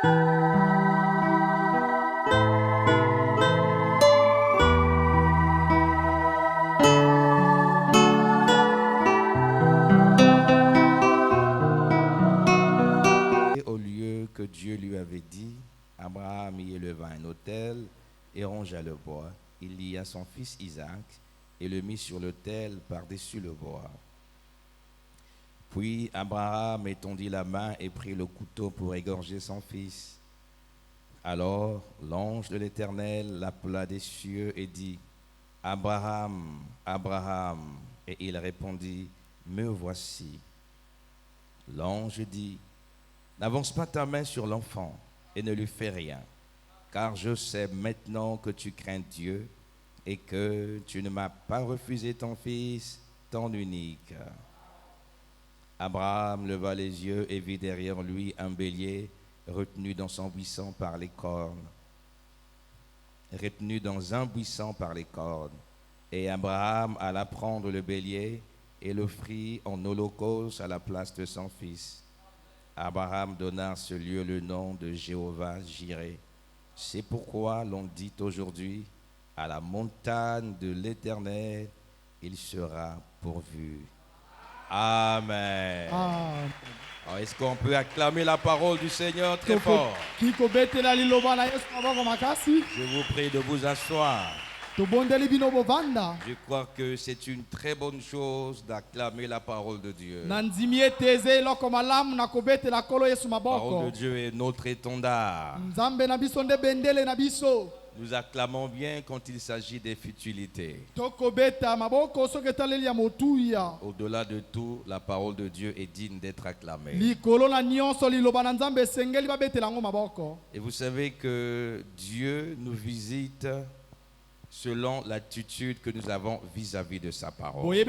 Au lieu que Dieu lui avait dit, Abraham y éleva un autel et rongea le bois. Il lia son fils Isaac et le mit sur l'autel par-dessus le bois. Puis Abraham étendit la main et prit le couteau pour égorger son fils. Alors l'ange de l'Éternel l'appela des cieux et dit, Abraham, Abraham. Et il répondit, me voici. L'ange dit, n'avance pas ta main sur l'enfant et ne lui fais rien, car je sais maintenant que tu crains Dieu et que tu ne m'as pas refusé ton fils, ton unique. Abraham leva les yeux et vit derrière lui un bélier retenu dans son buisson par les cornes. Retenu dans un buisson par les cornes. Et Abraham alla prendre le bélier et l'offrit en holocauste à la place de son fils. Abraham donna à ce lieu le nom de Jéhovah Jireh. C'est pourquoi l'on dit aujourd'hui, à la montagne de l'Éternel, il sera pourvu. Amen. Alors, est-ce qu'on peut acclamer la parole du Seigneur très fort? Je vous prie de vous asseoir. Je crois que c'est une très bonne chose d'acclamer la parole de Dieu. La parole de Dieu est notre étendard. Nous acclamons bien quand il s'agit des futilités. Au-delà de tout, la parole de Dieu est digne d'être acclamée. Et vous savez que Dieu nous visite selon l'attitude que nous avons vis-à-vis de sa parole. Alors,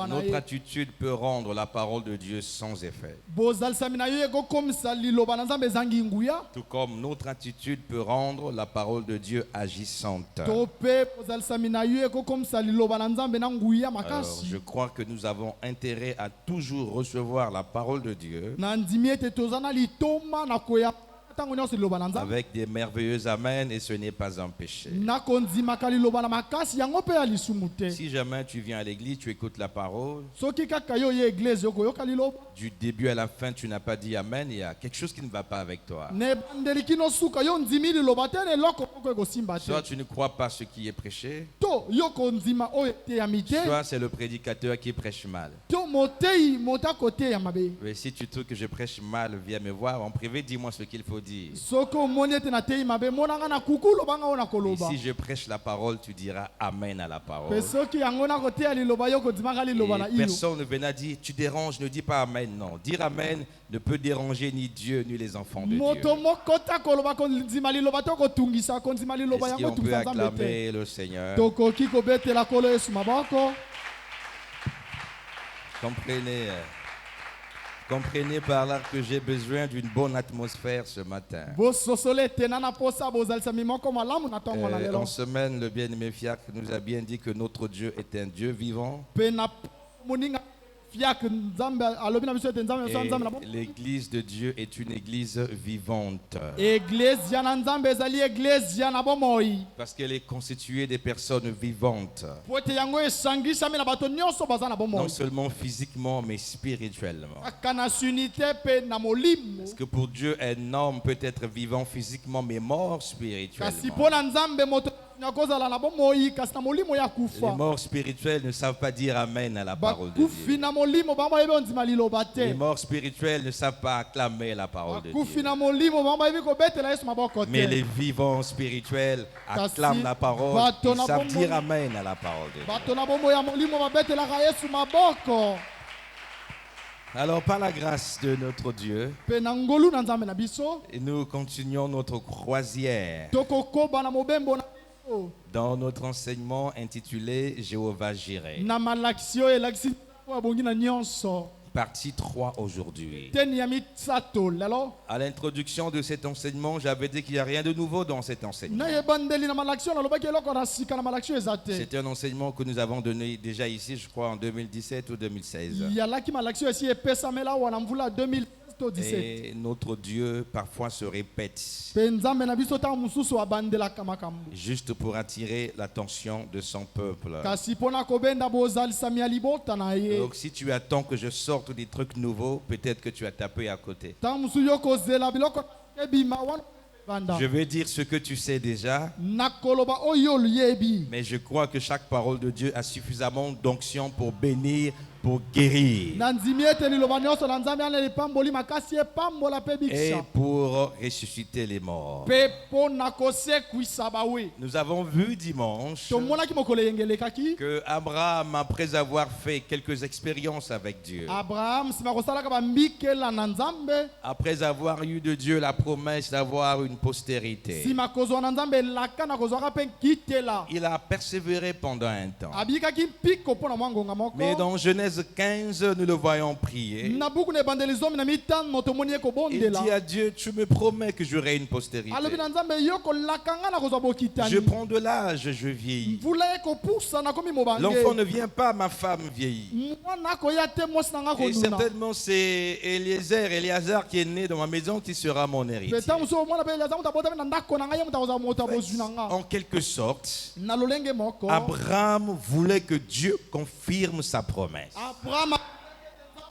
notre attitude peut rendre la parole de Dieu sans effet. Tout comme notre attitude peut rendre la parole de Dieu agissante. Alors, je crois que nous avons intérêt à toujours recevoir la parole de Dieu avec des merveilleux amen, et ce n'est pas un péché. Si jamais tu viens à l'église, tu écoutes la parole, du début à la fin tu n'as pas dit amen, il y a quelque chose qui ne va pas avec toi. Soit tu ne crois pas ce qui est prêché, soit c'est le prédicateur qui prêche mal. Mais si tu trouves que je prêche mal, viens me voir en privé, dis-moi ce qu'il faut dire. Et si je prêche la parole, tu diras amen à la parole. Et personne ne viendra dire tu déranges, ne dis pas amen. Non, dire amen ne peut déranger ni Dieu ni les enfants de Dieu. Est-ce qu'on peut acclamer le Seigneur? Comprenez par là que j'ai besoin d'une bonne atmosphère ce matin. En semaine, le bien-aimé Fiacre nous a bien dit que notre Dieu est un Dieu vivant. Et l'église de Dieu est une église vivante. Parce qu'elle est constituée des personnes vivantes. Non seulement physiquement, mais spirituellement. Parce que pour Dieu, un homme peut être vivant physiquement, mais mort spirituellement. Les morts spirituels ne savent pas dire amen à la parole de Dieu. Les morts spirituels ne savent pas acclamer la parole de Dieu. Mais les vivants spirituels acclament la parole. Ils savent dire amen à la parole de Dieu. Alors, par la grâce de notre Dieu, nous continuons notre croisière dans notre enseignement intitulé Jéhovah Jireh. partie 3 aujourd'hui. teni ya misato lelo À l'introduction de cet enseignement, j'avais dit qu'il n'y a rien de nouveau dans cet enseignement. na yebandeli na malakisio nalobaki eloko na sika na malakisio eza te C'est un enseignement que nous avons donné déjà ici, je crois, en 2017 ou 2016. yalaki malakisio esi epesamela awa na mvula 2017 Et notre Dieu parfois se répète, mpe nzambe na biso ntango mosusu abandelaka makambo juste pour attirer l'attention de son peuple. kasi mpona kobenda bozalisami ya libota na ye Donc si tu attends que je sorte des trucs nouveaux, peut-être que tu as tapé à côté. ntango mosusu yo kozela biloko ebima wana banda Je vais dire ce que tu sais déjà, nakoloba oyo oluyebi mais je crois que chaque parole de Dieu a suffisamment d'onction pour bénir, pour guérir na ndimi ete liloba nyonso na nzambe ana lipamboli makasi epambola mpe et bikisa pour ressusciter les morts. mpe mpona kosekwisa bawe Nous avons vu dimanche tomonaki mokolo eyengelekaki que Abraham, après avoir fait quelques expériences avec Dieu, abraham nsima kosalaka bambikela na nzambe après avoir eu de Dieu la promesse d'avoir une postérité, nsima kozwa na nzambe elaka na kozwaka mpe nkitela il a persévéré pendant un temps. abikaki mpiko mpo na mwa ngonga moko Mais dans Genèse 15, nous le voyons prier. na buku na ebandeli zomi na mitano tomoni ye Il kobondela dit à Dieu, tu me promets que j'aurai une postérité. alobi na nzambe yo kolaka nga na kozwa Je bokitani prends de l'âge, je vieillis. mvula ekopusa nakomi mobange L'enfant ne vient pas, ma femme vieillit. mwana akoya te mwasi na nga Et konuna certainement c'est Éléazar qui est né dans ma maison qui sera mon héritier. mpe ntango mosusu omona mpe eliaza moto abotami na ndako na ngai ye moto akozala moto abozwi na nga En quelque sorte, na lolenge moko Abraham voulait que Dieu confirme sa promesse. abraham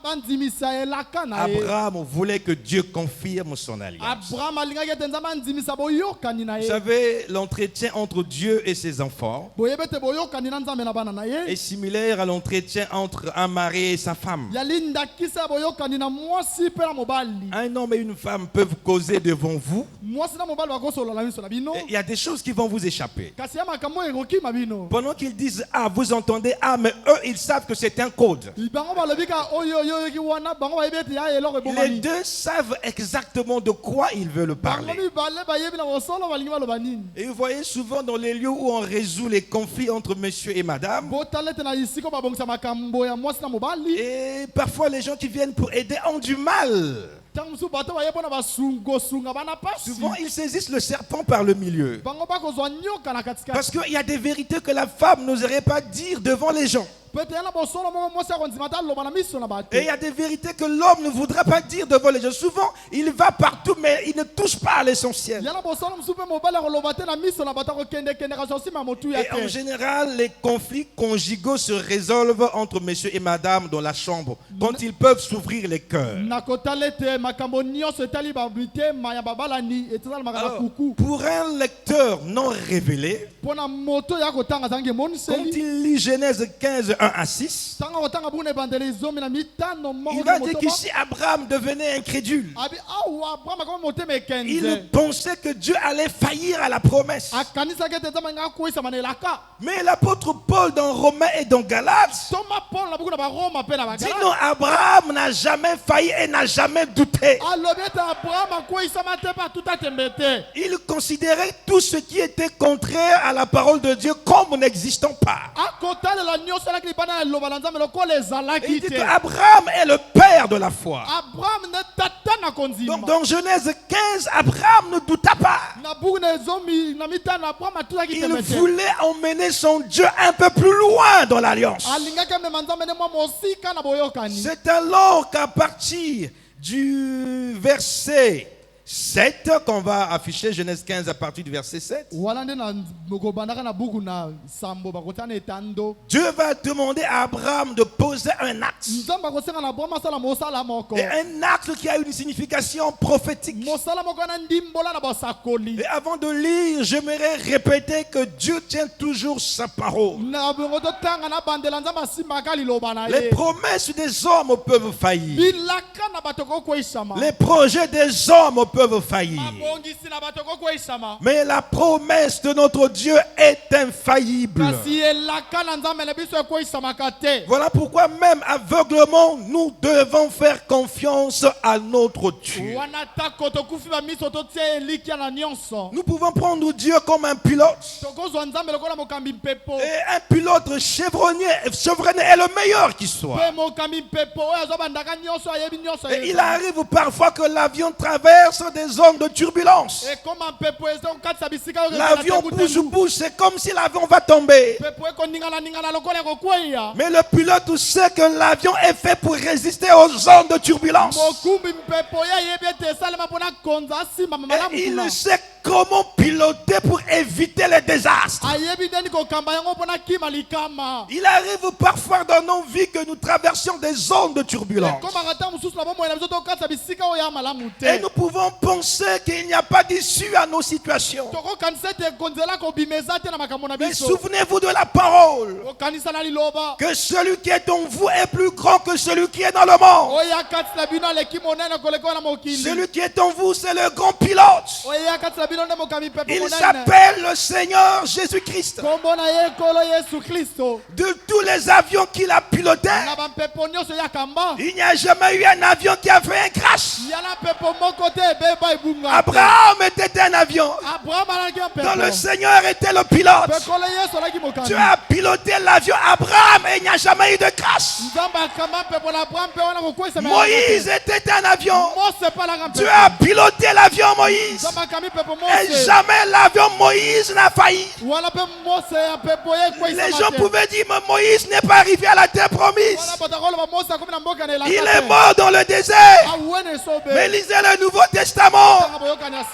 andimisa elaka na ye Abraham voulait que Dieu confirme son alliance. abraham alingaki ete nzambe andimisa boyokani na Vous ye savez, l'entretien entre Dieu et ses enfants boyebi ete boyokani na nzambe na bana na ye est similaire à l'entretien entre un mari et sa femme. yali ndakisa ya boyokani na mwasi mpe na mobali Un homme et une femme peuvent causer devant vous. mwasi na mobali bakosolola miso na bino Et il y a des choses qui vont vous échapper. kasi ya makambo ekokima bino Pendant qu'ils disent ah, vous entendez ah, mais eux ils savent que c'est un code. bango balobi ka oyo oyoyoki wana bango bayebi ete ya eloko Les ebomani deux savent exactement de quoi ils veulent bango parler. mibale bayebi na kosolo balingi baloba nini Et vous voyez souvent dans les lieux où on résout les conflits entre monsieur et madame, botala ete na esika babongisa makambo ya mwasi na mobali et parfois les gens qui viennent pour aider ont du mal. ntango mosusu bato baye mpona basungosunga bana pasi Souvent ils saisissent le serpent par le milieu. bango bakozwa nyoka na katikati Parce qu'il y a des vérités que la femme n'oserait pas dire devant les gens. pete ya na bosolo moko mwasi akondima te aloba na miso na bato Et il y a des vérités que l'homme ne voudra pas dire devant les gens. Souvent, il va partout, mais il ne touche pas à l'essentiel. ya na bosolo mosusu mpe mobali akoloba te na miso na bato akokendekende kasi osima motuya Et en te général, les conflits conjugaux se résolvent entre monsieur et madame dans la chambre, quand ils peuvent s'ouvrir les cœurs. na kotala ete makambo nyonso etali bamitema ya babalani etezalemaka na Alors, kuku pour un lecteur non révélé, mpo na moto ya kotanga zangi quand emoniseli il lit Genèse 15, 1 à 6, tanga kotanga buku na ebandeli zomi na mitano il va dire qu'ici Abraham devenait incrédule. abi awa abraham akomi motema ekenze Il pensait que Dieu allait faillir à la promesse. akanisaki ete nzambe nga akoyisama na elaka Mais l'apôtre Paul dans Romains et dans Galates toma paul na buku na baroma mpe na dit bagala non, Abraham n'a jamais failli et n'a jamais douté. alobi ete abraham akoyisama te mpe atuta tembe te Il considérait tout ce qui était contraire à la parole de Dieu comme n'existant pas. akotalela nyonso elaki libanda na liloba na nzambe lokola Et ezalaki il dit te qu'Abraham est le père de la foi. abraham ne tata na kondima Donc dans Genèse 15, Abraham ne douta pas. na buku na ezomi na mitano abraham atutaki Il tembe te voulait emmener son Dieu un peu plus loin dans l'alliance. alingaki amema nzambe nde mwa mosika na boyokani C'est alors qu'à partir du verset 7, qu'on va afficher Genèse 15 à partir du verset 7, wana nde na kobandaka na buku na sambo bakotana etando Dieu va demander à Abraham de poser un acte. nzambe akosenga na abraham asala mosala moko Et un acte qui a une signification prophétique. mosala moko na ndimbola na basakoli Et avant de lire, j'aimerais répéter que Dieu tient toujours sa parole. na bongo totanga na bandela nzambe asimbaka liloba na Les ye promesses des hommes peuvent faillir. bilaka na bato kokoyisama Les projets des hommes peuvent faillir. mabongisi na bato kokweyisama. Mais la promesse de notre Dieu est infaillible. Kasi elaka na nzambe na biso ekweyisamaka te. Voilà pourquoi même aveuglement, nous devons faire confiance à notre Dieu. Wana tako tokufi ba miso totie elikia na nyonso. Nous pouvons prendre Dieu comme un pilote. Tokozwa nzambe lokola mokambi mpepo. Et un pilote chevronné est le meilleur qui soit. Pe mokambi mpepo oyo azobandaka nyonso ayebi nyonso. Et il arrive parfois que l'avion traverse des zones de turbulence. Et comme mpepo ezokatisa bisika oyo. L'avion bouge, c'est comme si l'avion va tomber. Mpepo ekoningana lokola ekokweya. Mais le pilote sait que l'avion est fait pour résister aux zones de turbulence. Mokumbi mpepo oyo ayebi ete esalema mpona konza asimba malamu Et kuna. il sait comment piloter pour éviter les désastres. Ayebi ndeni kokamba yango mpona kima likama. Il arrive parfois dans nos vies que nous traversions des zones de turbulence. Ekomaka ta mosusu na bomoi na biso tokatisa bisika oyo ya malamu te. Et nous pouvons penser qu'il n'y a pas d'issue à nos situations. Tokokanisa ete konzela kobimeza te na makambo na Mais biso. souvenez-vous de la parole. Okanisa na liloba. Que celui qui est en vous est plus grand que celui qui est dans le monde. Oyo akatisa bino aleki monene koleka na mokili. Celui qui est en vous, c'est le grand pilote. Oyo akatisa bino nde mokambi mpepo Il monene. s'appelle le Seigneur Jésus-Christ. Kombo na ye kolo Yesu Kristo. De tous les avions qu'il a pilotés, Na ba mpepo nyonso ya kamba. il n'y a jamais eu un avion qui a fait un crash. Yana mpepo moko te ebeba ebunga. Abraham était un avion Abraham alaki mpepo. dont le Seigneur était le pilote. Pekolo Yesu alaki mokambi. Tu as piloté l'avion Abraham et il n'y a jamais eu de crash. Nzamba akamba mpepo na Abraham pe wana kokwesa. Moïse était un avion. Mose palaka mpepo. Tu as piloté l'avion Moïse. Nzamba akambi mpepo Et Mose. jamais l'avion Moïse n'a failli. Wana pe Mose ya mpepo ye kwesa. Les gens pouvaient dire, mais Moïse n'est pas arrivé à la terre promise. Wana batakolo ba Mose akomi na mboka na elaka. Il est mort dans le désert. Awene sobe. Mais lisez le Nouveau Testament.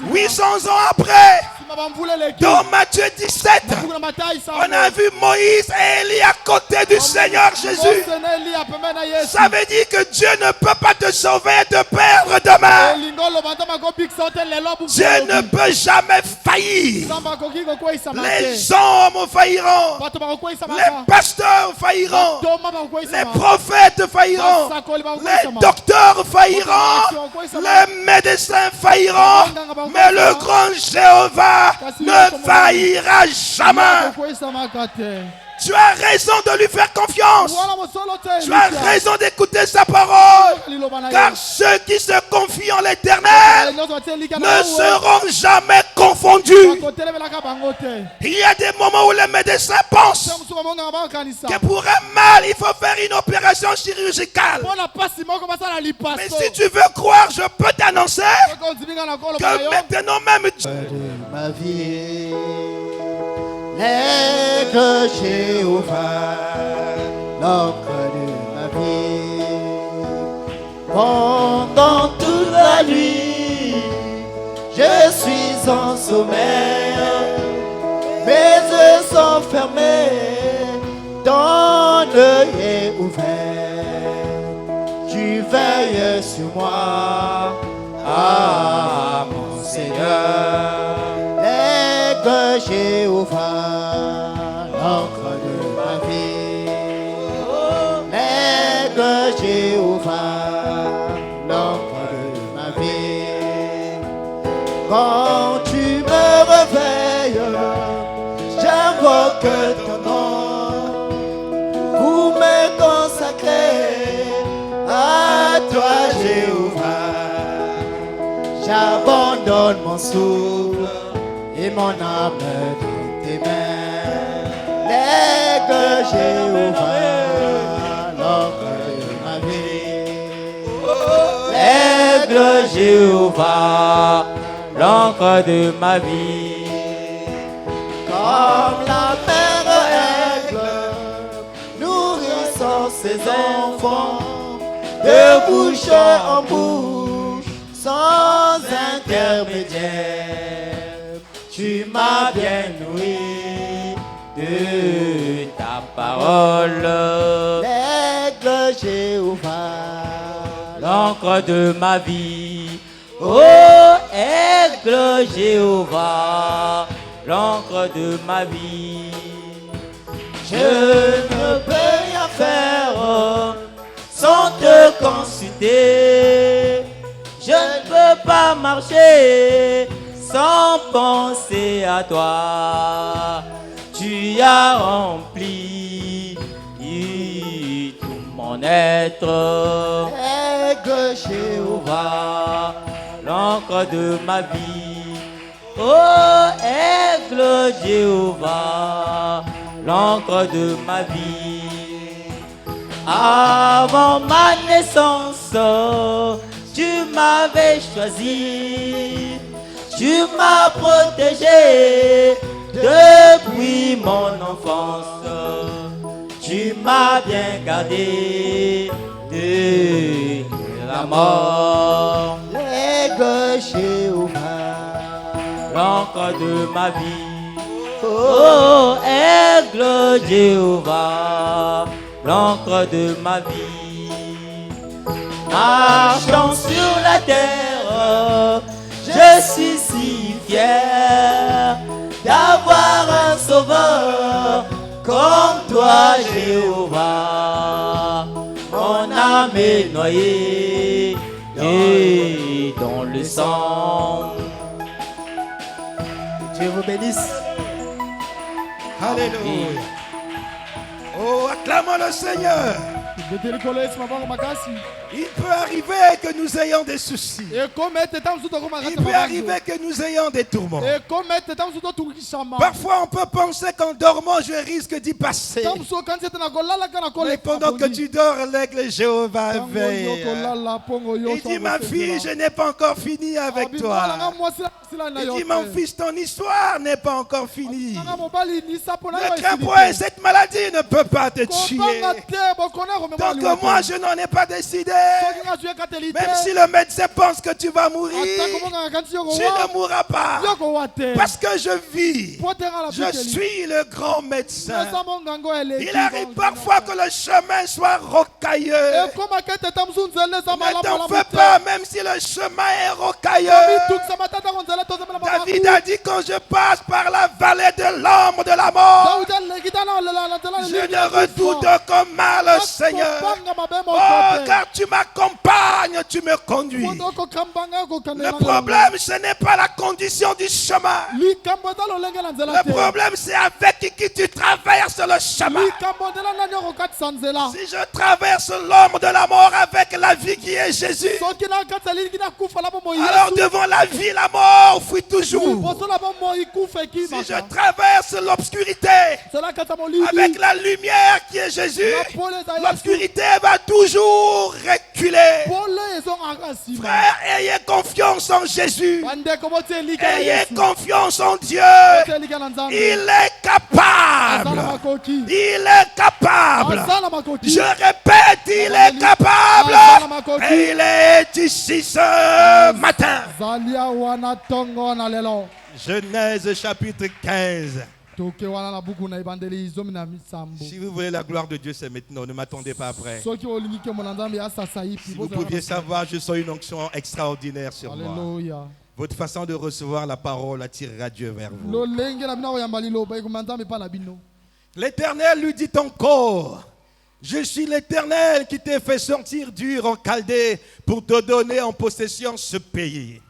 800 ans après, dans Matthieu 17, on a vu Moïse et Élie à côté du Seigneur Jésus. Ça veut dire que Dieu ne peut pas te sauver et te perdre demain. Dieu ne peut jamais faillir. Les hommes failliront. Les pasteurs failliront. Les prophètes failliront. Les docteurs failliront. Les médecins failliront. Mais le grand Jéhovah ne faillira jamais. Tu as raison de lui faire confiance. Tu as raison d'écouter sa parole. Car ceux qui se confient en l'Éternel ne seront jamais confondus. Il y a des moments où les médecins pensent que pour un mal, il faut faire une opération chirurgicale. Mais si tu veux croire, je peux t'annoncer que maintenant même ma vie n'est que Jéhovah, l'encre de ma vie. Pendant toute la nuit, je suis en sommeil, mes yeux sont fermés, ton œil est ouvert. Tu veilles sur moi, ah mon Seigneur. L'aigle Jéhovah, l'encre de ma vie. L'aigle Jéhovah, l'encre de ma vie. Quand tu me réveilles, j'invoque ton nom pour me consacrer à toi, Jéhovah. J'abandonne mon souffle et mon âme dans tes mains. L'aigle Jéhovah, l'encre de ma vie. L'aigle Jéhovah, l'encre de ma vie. Comme la mère aigle nourrissant ses enfants de bouche en bouche sans intermédiaire. Tu m'as bien nourri De ta parole, l'aigle Jéhovah, l'encre de ma vie. Ô aigle Jéhovah, l'encre de ma vie. je ne peux rien faire Sans te consulter, je ne peux pas marché sans penser à toi. Tu as rempli tout mon être. Aigle Jéhovah, L'encre de ma vie. Oh, aigle Jéhovah, l'encre de ma vie. Avant ma naissance, tu m'avais choisi. Tu m'as protégé depuis mon enfance. Tu m'as bien gardé de la mort. Aigle Jéhovah, L'encre de ma vie. Oh, aigle Jéhovah, l'encre de ma vie. Marchant sur la terre, je suis si fier d'avoir un sauveur comme toi, Jéhovah. Mon âme est noyée et dans le sang. Dieu vous bénisse. Alléluia. Oh, acclamons le Seigneur. Il peut arriver que nous ayons des soucis. Il peut arriver que nous ayons des tourments. Parfois, on peut penser qu'en dormant, je risque d'y passer. Mais pendant que tu dors, l'aigle Jéhovah veille. Il dit, ma fille, je n'ai pas encore fini avec toi. Il dit, mon fils, ton histoire n'est pas encore finie. Ne crains point, cette maladie ne peut pas te tuer. Donc moi, je n'en ai pas décidé. Même si le médecin pense que tu vas mourir, tu ne mourras pas. Parce que je vis. Je suis le grand médecin. Il arrive parfois que le chemin soit rocailleux. Ne t'en fais pas, même si le chemin est rocailleux. David a dit, quand je passe par la vallée de l'ombre de la mort, je ne redoute aucun mal, Seigneur. Oh, car tu m'accompagnes, tu me conduis. Le problème, ce n'est pas la condition du chemin. Le problème, c'est avec qui tu traverses le chemin. Si je traverse l'ombre de la mort avec la vie qui est Jésus, alors devant la vie, la mort fuit toujours. Si je traverse l'obscurité avec la lumière qui est Jésus, l'obscurité va toujours reculer. Frère, ayez confiance en Jésus. Ayez confiance en Dieu. Il est capable. Il est capable. Je répète, il est capable. Et il est ici ce matin. Genèse chapitre 15. Si vous voulez la gloire de Dieu, c'est maintenant. Ne m'attendez pas après. Si vous pouviez savoir, je sens une onction extraordinaire sur moi. Votre façon de recevoir la parole attirera Dieu vers vous. L'Éternel lui dit encore, je suis l'Éternel qui t'ai fait sortir d'Ur en Chaldée pour te donner en possession ce pays.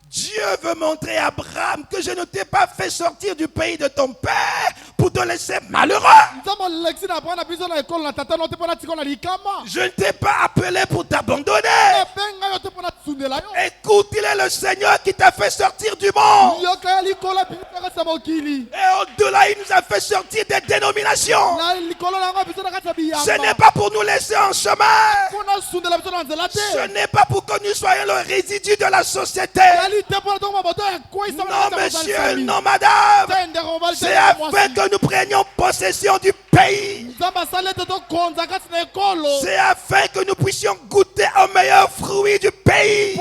Dieu veut montrer à Abraham que je ne t'ai pas fait sortir du pays de ton père pour te laisser malheureux. Je ne t'ai pas appelé pour t'abandonner. Écoute, il est le Seigneur qui t'a fait sortir du monde. Et au-delà, il nous a fait sortir des dénominations. Ce n'est pas pour nous laisser en chemin. Ce n'est pas pour que nous soyons le résidu de la société. Non monsieur, non madame. C'est afin que nous prenions possession du pays. C'est afin que nous puissions goûter aux meilleurs fruits du pays.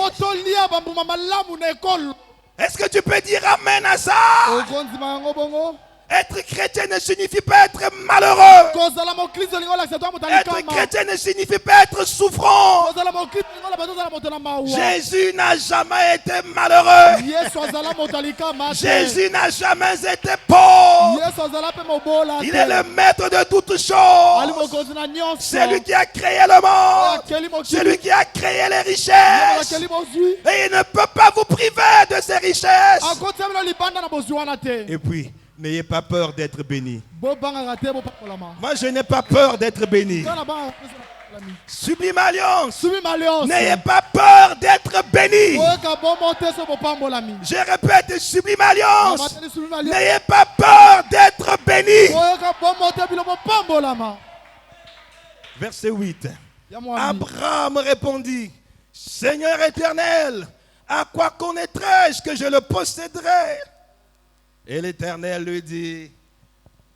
Est-ce que tu peux dire amen à ça? Être chrétien ne signifie pas être malheureux. kozala mokristo lingo lakisa to moto Être alikama chrétien ne signifie pas être souffrant. kozala mokristo lingo la bato ozala moto na mawa Jésus n'a jamais été malheureux. yesu azala moto alikama te Jésus n'a jamais été pauvre. yesu azala mpe mobola Il te est le maître de toutes ali choses. mokonzi na nyonso C'est lui qui a créé le monde. akeli C'est mokili lui qui a créé les richesses. akeli mozwi Et il ne peut pas vous priver de ces richesses. akotia bino libanda na bozwi wana te Et puis, n'ayez pas peur d'être béni. bobangaka te bopakolama Moi, je n'ai pas peur d'être béni. to na bangaka mpe bapakolami Sublime Alliance. subi malionso N'ayez pas peur d'être béni. oyoka bombo te so bopambolami Je répète, Sublime Alliance. namateli subi malionso N'ayez pas peur d'être béni. oyoka bombo te bino bopambolama Verset 8. ya mwami Abraham répondit, Seigneur éternel, à quoi connaîtrai-je que je le posséderai? Et l'Éternel lui dit,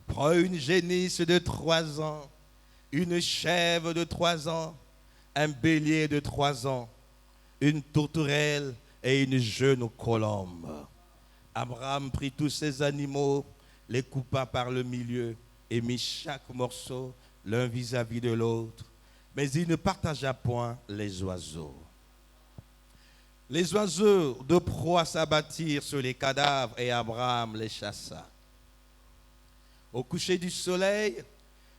prends une génisse de 3 ans, une chèvre de 3 ans, un bélier de 3 ans, une tourterelle et une jeune colombe. Abraham prit tous ces animaux, les coupa par le milieu et mit chaque morceau l'un vis-à-vis de l'autre. Mais il ne partagea point les oiseaux. Les oiseaux de proie s'abattirent sur les cadavres et Abraham les chassa. Au coucher du soleil,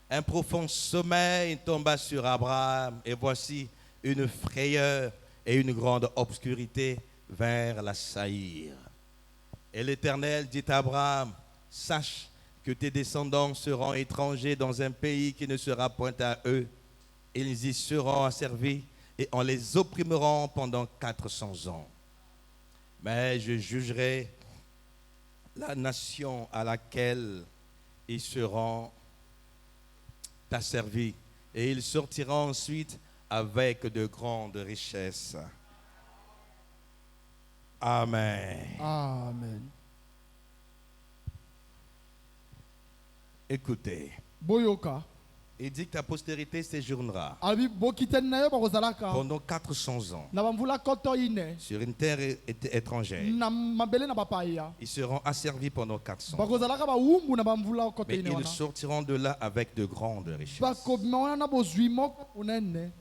un profond sommeil tomba sur Abraham et voici une frayeur et une grande obscurité vinrent l'assaillir. Et l'Éternel dit à Abraham, sache que tes descendants seront étrangers dans un pays qui ne sera point à eux. Ils y seront asservis et on les opprimeront pendant 400 ans. Mais je jugerai la nation à laquelle ils seront asservis et ils sortiront ensuite avec de grandes richesses. Amen. amen Écoutez, boyoka il dit que ta postérité séjournera abi bokitani na yo bakozalaka pendant 400 ans na bamvula koto ine sur une terre étrangère. na mabele na bapaya Ils seront asservis pendant 400 ans. bakozalaka bawumbu na bamvula koto Mais ine ils wana sortiront de là avec de grandes richesses. bakobima wana na bozwi moko unene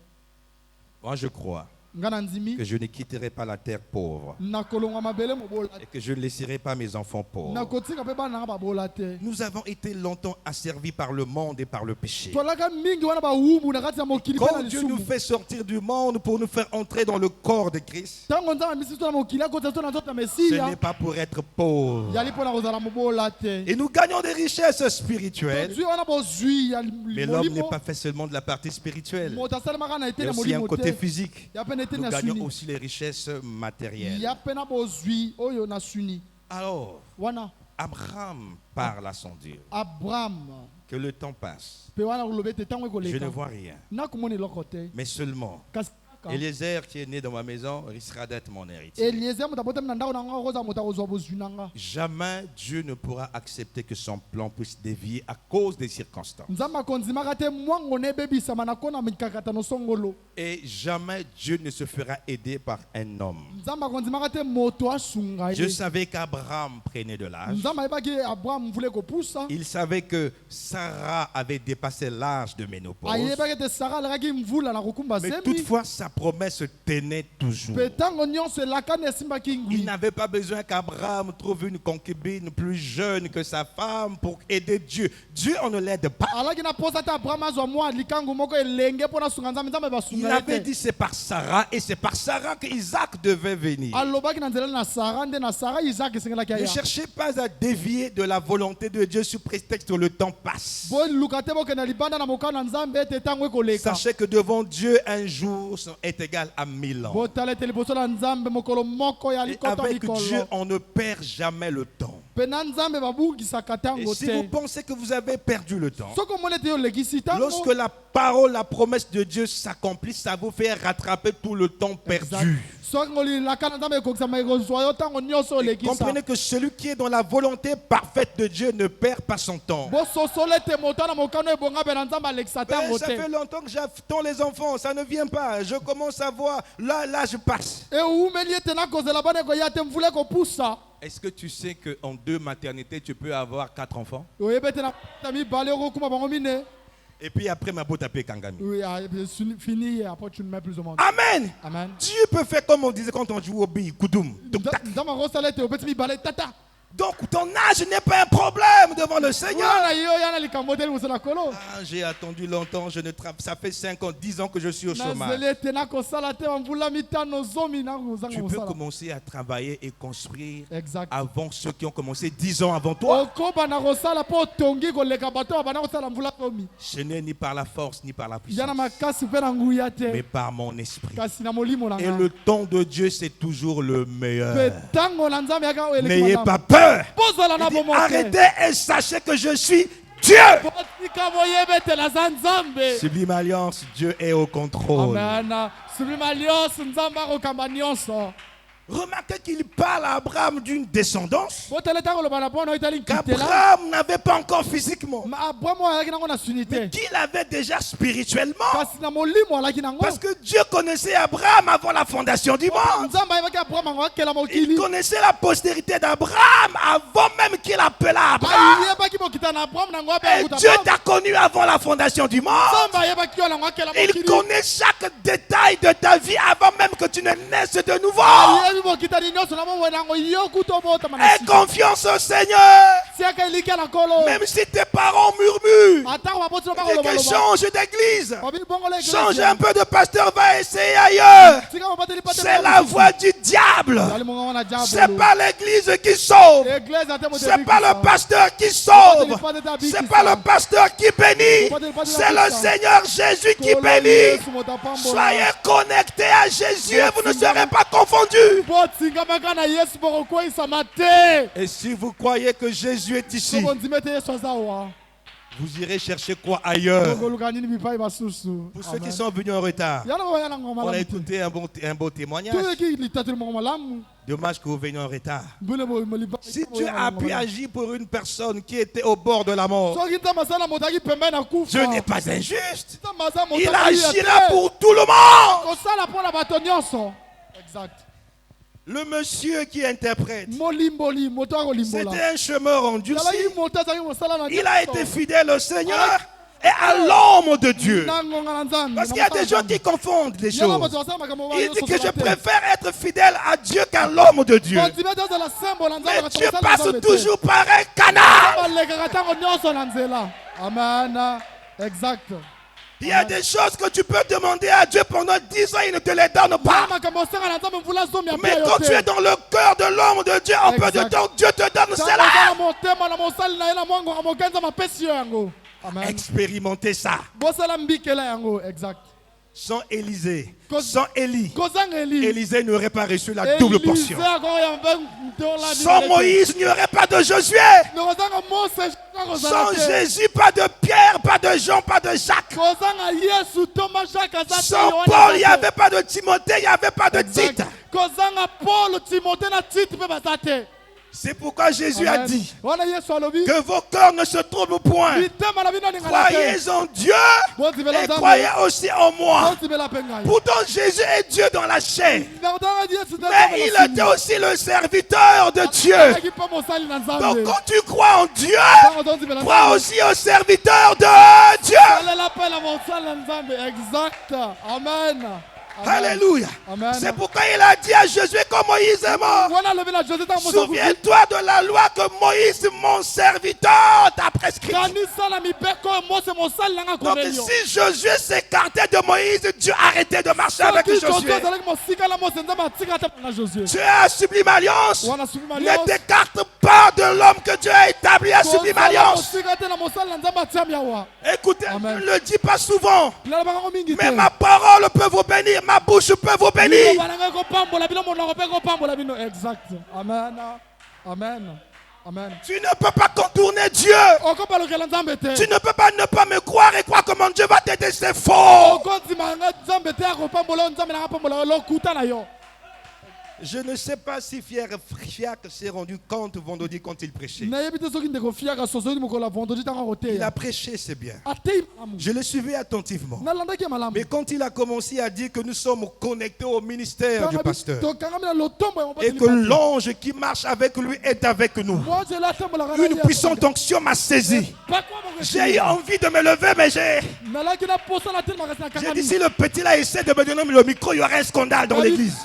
Moi, je crois nga na ndimi que je ne quitterai pas la terre pauvre nakolonga mabele mobola et que je ne laisserai pas mes enfants pauvres. nakotika mpe bana nga babola te Nous avons été longtemps asservis par le monde et par le péché. tolaka mingi wana bawumbu na kati ya mokili mpe Quand na Dieu nous lisumu fait sortir du monde pour nous faire entrer dans le corps de Christ, ntango nzambe amisi to na mokili akotisa to na nzoto ya ce mesiya n'est pas pour être pauvre. yali mpo na kozala mobola te Et nous gagnons des richesses spirituelles. tozwi wana bozwi ya Mais l'homme n'est molimo pas fait seulement de la partie spirituelle. moto asalemaka na Il y eteni a ya aussi un molimo côté te physique. ya mpe na eteni Nous ya gagnons suni aussi les richesses matérielles. ya mpe na bozwi oyo na suni Alors, wana Abraham parle à son Dieu. abraham Que le temps passe. mpe wana koloba ete ntango Je ne ekoleka vois rien. nakomona eloko te Mais seulement, kasi kaka Eliezer qui est né dans ma maison risquera d'être mon héritier. eliezer moto abotami na ndako na nga okozala moto akozwa bozwi na nga Jamais Dieu ne pourra accepter que son plan puisse dévier à cause des circonstances. nzambe akondimaka te mwango na ebebisama na kona mikakatano songolo Et jamais Dieu ne se fera aider par un homme. nzambe akondimaka te moto asunga Je ye savais qu'Abraham prenait de l'âge. nzambe ayebaki abraham mvula ekopusa Il savait que Sarah avait dépassé l'âge de ménopause. ayebaki ete sara alekaki mvula na kokumba Mais zembi toutefois, sa promesse tenait toujours. mpe ntango nyonso elakani esimbaki Il ngwi n'avait pas besoin qu'Abraham trouve une concubine plus jeune que sa femme pour aider Dieu. Dieu, on ne l'aide pas. alaki na posa te abraham azwa mwa likangu moko elenge mpo na sunga nzambe nzambe Il basunga ye avait te dit c'est par Sarah et c'est par Sarah que Isaac devait venir. alobaki na nzela na sara nde na sara isaac esengelaki Ne aya cherchez pas à dévier de la volonté de Dieu sous prétexte que le temps passe. boluka te bokende libanda na mokano na nzambe ete ntango ekoleka Sachez que devant Dieu, un jour est égal à 1000 ans. botala ete liboso na nzambe mokolo moko ya Et likoto avec Dieu, likolo on ne perd jamais le temps. mpe na nzambe babukisaka Et ntango si vous te pensez que vous avez perdu le temps, soki omoni ete yo olekisi ntango lorsque la parole, la promesse de Dieu s'accomplit, ça vous fait rattraper tout le temps perdu. soki ngolilaka na nzambe ekokisama ekozwa yo ntango nyonso olekisa Comprenez que celui qui est dans la volonté parfaite de Dieu ne perd pas son temps. bososola ete moto na mokano ebonga mpe na nzambe alekisa ntango Mais ça fait te longtemps que j'attends les enfants, ça ne vient pas. Je commence à voir, là je passe. eumeli ete nakozela bana ekoya te mvula ekopusa Est-ce que tu sais qu'en 2 maternités, tu peux avoir 4 enfants? oyeba ete na mibale okokuma bango mine. Et puis après, ma botte à paix Kangami. Oui, fini, après tu ne mets plus au monde. Amen. Amen. Dieu peut faire comme on disait quand on joue au billes, Koudoum. Dans ma grosse salette, au petit mibale, tata. Donc ton âge n'est pas un problème devant le Seigneur. Voilà, yana likamodeli musala kolo. Ah, j'ai attendu longtemps, je ne travaille. Ça fait 5 ans, 10 ans que je suis au chômage. Nazele tena kosala te mvula mitano zomi na kuzanga Tu peux musala. commencer à travailler et construire Exact. avant ceux qui ont commencé 10 ans avant toi. Okoba na kosala po tongi koleka bato bana kosala mvula zomi. Ce n'est ni par la force ni par la Yana puissance, makasi pe na nguya mais te. par mon esprit. Kasi na molimo na Et nga. le temps de Dieu, c'est toujours le meilleur. Pe tango na nzambe yaka eleki N'ayez malamu. pas peur. Bozala na Il dit, bomote. arrêtez et sachez que je suis Dieu. Botika boyebe te la nzambe. Sublime Alliance, Dieu est au contrôle. Amen. Sublime alliance nzambe akokamba nyonso. Remarquez qu'il parle à Abraham d'une descendance Botele tango loba na bona itali nkitela. qu'Abraham n'avait pas encore physiquement, Ma Abraham ayaki nango na sunité. qu'il avait déjà spirituellement. Kasi na molimo alaki nango. Parce que Dieu connaissait Abraham avant la fondation du monde. Nzambe ayebaki Abraham ango akela Il mokili. connaissait la postérité d'Abraham avant même qu'il appela Abraham. Ayebaki mokita na Abraham nango ape Et akuta Dieu Abraham. t'a connu avant la fondation du monde. Nzambe ayebaki yo nango akela Il mokili. connaît chaque détail de ta vie avant même que tu ne naisses de nouveau. Ayebi mokita ni nyonso na bomoi nango yo kuto botama na Aie sika. confiance au Seigneur. Siaka eliki na kolo. Même si tes parents murmurent Atako baboti et bakoloba que loba. change d'église, Babi bongo le change un peu de pasteur, va essayer ailleurs. Sika babateli pate. C'est la voix du diable. Yali mongo na diabo. C'est pas l'église qui sauve. Église ate mo C'est pas le pasteur qui sauve. C'est C'est pas le pasteur qui bénit. C'est le Seigneur Jésus qui bénit. Soyez connectés à Jésus et vous ne serez pas confondus. botingamaka na yesu bokokweyisama te. Et si vous croyez que Jésus est ici, Bondima ete yesu aza awa. vous irez chercher quoi ailleurs? Bokoluka nini bipai basusu. Pour ceux qui sont venus en retard, Yana boya nango on a malamu te. écouté un beau témoignage. Tuyeki litateli mongo malamu. Dommage que vous veniez en retard. Mbele boye moliba. Si Dieu a pu agir pour une personne qui était au bord de la mort, Soki nzambe asala moto aki pembeni na kufa. Dieu n'est pas injuste. Nzambe aza moto Il akolia agira te. pour tout le monde. Kosala mpo na bato nyonso. Exact. Le monsieur qui interprète, Molimboli moto akolimbola. c'était un chemin endurci. Zalaki moto azalaki mosala na Il a été fidèle au Seigneur et à l'homme de Dieu. nangonga na nzambe. Parce qu'il y a des gens qui confondent les Yana choses. moto asala makambo Il dit que je préfère être fidèle à Dieu qu'à l'homme de Dieu. Bondima ete azala sembo na nzambe Mais kata Dieu mosala na passe nzambe te. toujours par un canal. balekaka ntango nyonso na nzela. Amen. Exact. Il y a des choses que tu peux demander à Dieu pendant 10 ans, il ne te les donne pas. makambo osanga na nzambe mvula zomi ya Mais pia yo quand tu es te. dans le cœur de l'homme de Dieu, en peu de Exact. temps, Dieu te donne Ntango cela. oza na motema na mosali na ye na mwangonga moke nzambe apesi yo yango. Amen. Expérimentez ça. bosala mbikela yango. Exact. Sans Élisée, sans Élie, kozanga eli. Élisée n'aurait pas reçu la double portion. Élise akoyamba ntola Sans Moïse, il n'y aurait pas de Josué. kozanga mose Sans Jésus, pas de Pierre, pas de Jean, pas de Jacques. kozanga yesu toma jacques aza te, Sans Yohane Paul, aza il n'y te. avait pas de Timothée, il n'y avait pas de Tite. kozanga paul timote na tite mpe baza te. C'est pourquoi Jésus a dit wana yesu alobi que vos cœurs ne se trompent point. mitema na bino ningana te. Croyez en Dieu Bozibela et nzambe. croyez aussi en moi. Bozibela mpe ngai. Pourtant, Jésus est Dieu dans la chair. Nakotanga yesu te Mais il était aussi le serviteur de Dieu. azalaki mpe mosali na Donc nzambe. quand tu crois en Dieu, Ntango tozibela crois nzambe. aussi au serviteur de Dieu. salela mpe na mosali na nzambe. Exact. Amen. Amen. Alléluia. Amen. C'est pourquoi il a dit à Josué quand Moïse est mort. wana alobi na jose ntango moto akufi. Souviens-toi de la loi que Moïse, mon serviteur, t'a prescrite. kanisa na mibeko oyo mose mosali nanga Donc komeli yo. si Josué s'écartait de Moïse, Dieu arrêtait de marcher avec soki josué Josué. azalaki mosika na mose nzambe atika te na josué. Tu es à Sublime Alliance. wana sublime Ne alliance. t'écarte pas de l'homme que Dieu a établi à Sublime Kozala Alliance. mosika te na mosali na nzambe atiami awa. Écoutez, Amen. je ne le dis pas souvent, nalobaka mingi te. mais ma parole peut vous bénir, ma bouche peut vous bénir. liloba na ngai kopambola bino monoko mpe kopambola bino. Exact. Amen. Amen. Amen. Tu ne peux pas contourner Dieu. okobalokela nzambe te. Tu ne peux pas ne pas me croire et croire comment Dieu va t'aider, c'est faux. okondima nga nzambe te akopambola oyo nzambe nanga pambola yo lokuta na yo. Je ne sais pas si Fiac s'est rendu compte vendredi quand il prêchait. nayebi te soki ndeko fiaka sosoli mokolo ya vendredi ntango Il a akoteya prêché, c'est bien. atei malamu Je le suivais attentivement. nalandaki ya malamu Mais quand il a commencé à dire que nous sommes connectés au ministère du pasteur tokangami na lotombo ya et que l'ange qui marche avec lui est avec nous, mwanzela atambolaka une puissante onction m'a saisi. J'ai eu envie de me lever, mais nalaki na posa na teli makasi na j'ai kangami dit si le petit là essaie de me donner le micro, il y aura un scandale dans l'église.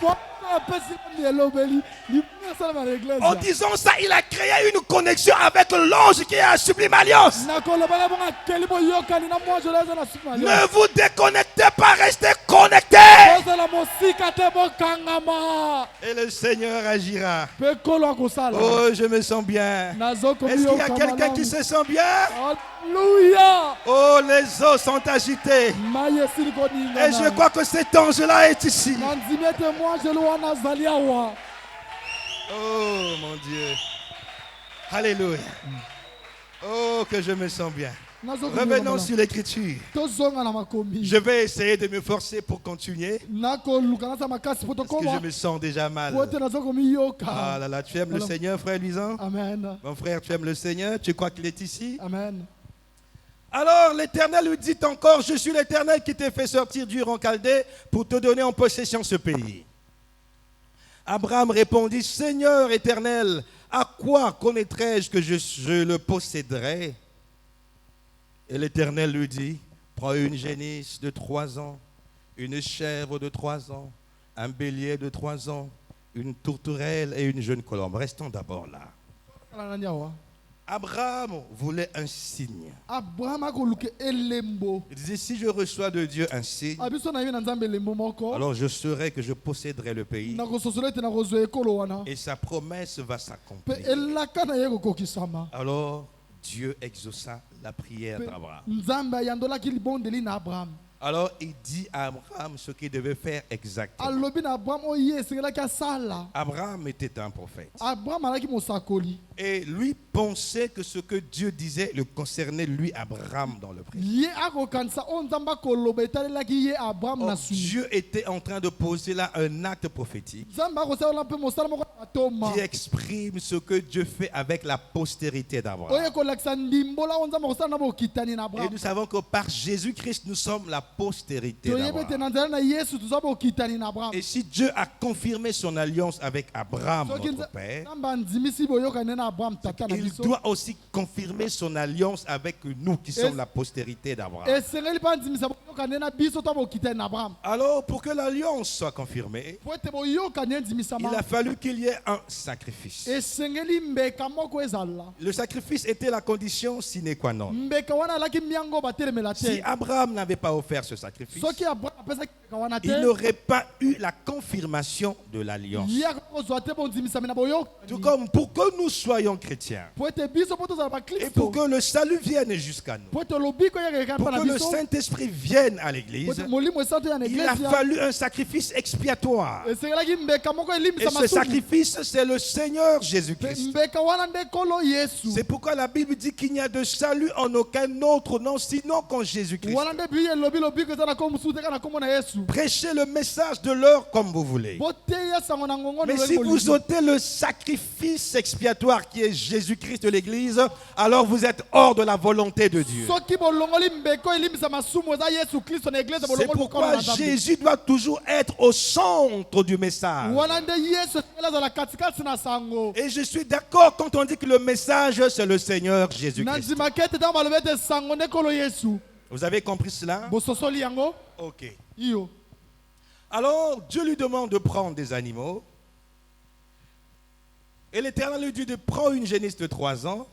En disant ça, il a créé une connexion avec l'ange qui est à Sublime Alliance. Ne vous déconnectez pas, restez connectés. Et le Seigneur agira. Oh, je me sens bien. Est-ce qu'il y a quelqu'un qui se sent bien? Alléluia. Oh, les eaux sont agitées. Et je crois que cet ange-là est ici. Oh, mon Dieu. Alléluia. Oh, que je me sens bien. Revenons sur l'écriture. Je vais essayer de me forcer pour continuer. Parce que je me sens déjà mal. Ah là là, tu aimes le Seigneur, frère Luisan? Amen. Mon frère, tu aimes le Seigneur? Tu crois qu'il est ici? Amen. Alors l'Éternel lui dit encore, je suis l'Éternel qui t'ai fait sortir d'Ur en Chaldée pour te donner en possession ce pays. Abraham répondit, Seigneur Éternel, à quoi connaîtrai-je que je le posséderai? Et l'Éternel lui dit, prends une génisse de 3 ans, une chèvre de 3 ans, un bélier de 3 ans, une tourterelle et une jeune colombe. Restons d'abord là. Abraham voulait un signe. Il disait, si je reçois de Dieu un signe, alors je saurai que je posséderai le pays et sa promesse va s'accomplir. Alors Dieu exauça la prière d'Abraham. Alors il dit à Abraham ce qu'il devait faire exactement. Abraham était un prophète. Et lui pensait que ce que Dieu disait le concernait lui, Abraham, dans le présent. Or, Dieu était en train de poser là un acte prophétique qui exprime ce que Dieu fait avec la postérité d'Abraham. Et nous savons que par Jésus-Christ, nous sommes la postérité d'Abraham. Et si Dieu a confirmé son alliance avec Abraham, notre père, il doit aussi confirmer son alliance avec nous qui sommes la postérité d'Abraham. Alors, pour que l'alliance soit confirmée, il a fallu qu'il y ait un sacrifice. Le sacrifice était la condition sine qua non. Si Abraham n'avait pas offert ce sacrifice, il n'aurait pas eu la confirmation de l'alliance. Tout comme pour que nous soyons chrétiens et pour que le salut vienne jusqu'à nous, pour que le Saint-Esprit vienne à l'église, il a fallu un sacrifice expiatoire. Et ce sacrifice, c'est le Seigneur Jésus-Christ. C'est pourquoi la Bible dit qu'il n'y a de salut en aucun autre nom sinon qu'en Jésus-Christ. Prêchez le message de l'heure comme vous voulez. Mais si vous ôtez le sacrifice expiatoire qui est Jésus-Christ de l'église, alors vous êtes hors de la volonté de Dieu. C'est pourquoi Jésus doit toujours être au centre du message. Et je suis d'accord quand on dit que le message, c'est le Seigneur Jésus-Christ. Vous avez compris cela? Ok. Alors, Dieu lui demande de prendre des animaux. Et l'Éternel lui dit de prendre une génisse de 3 ans,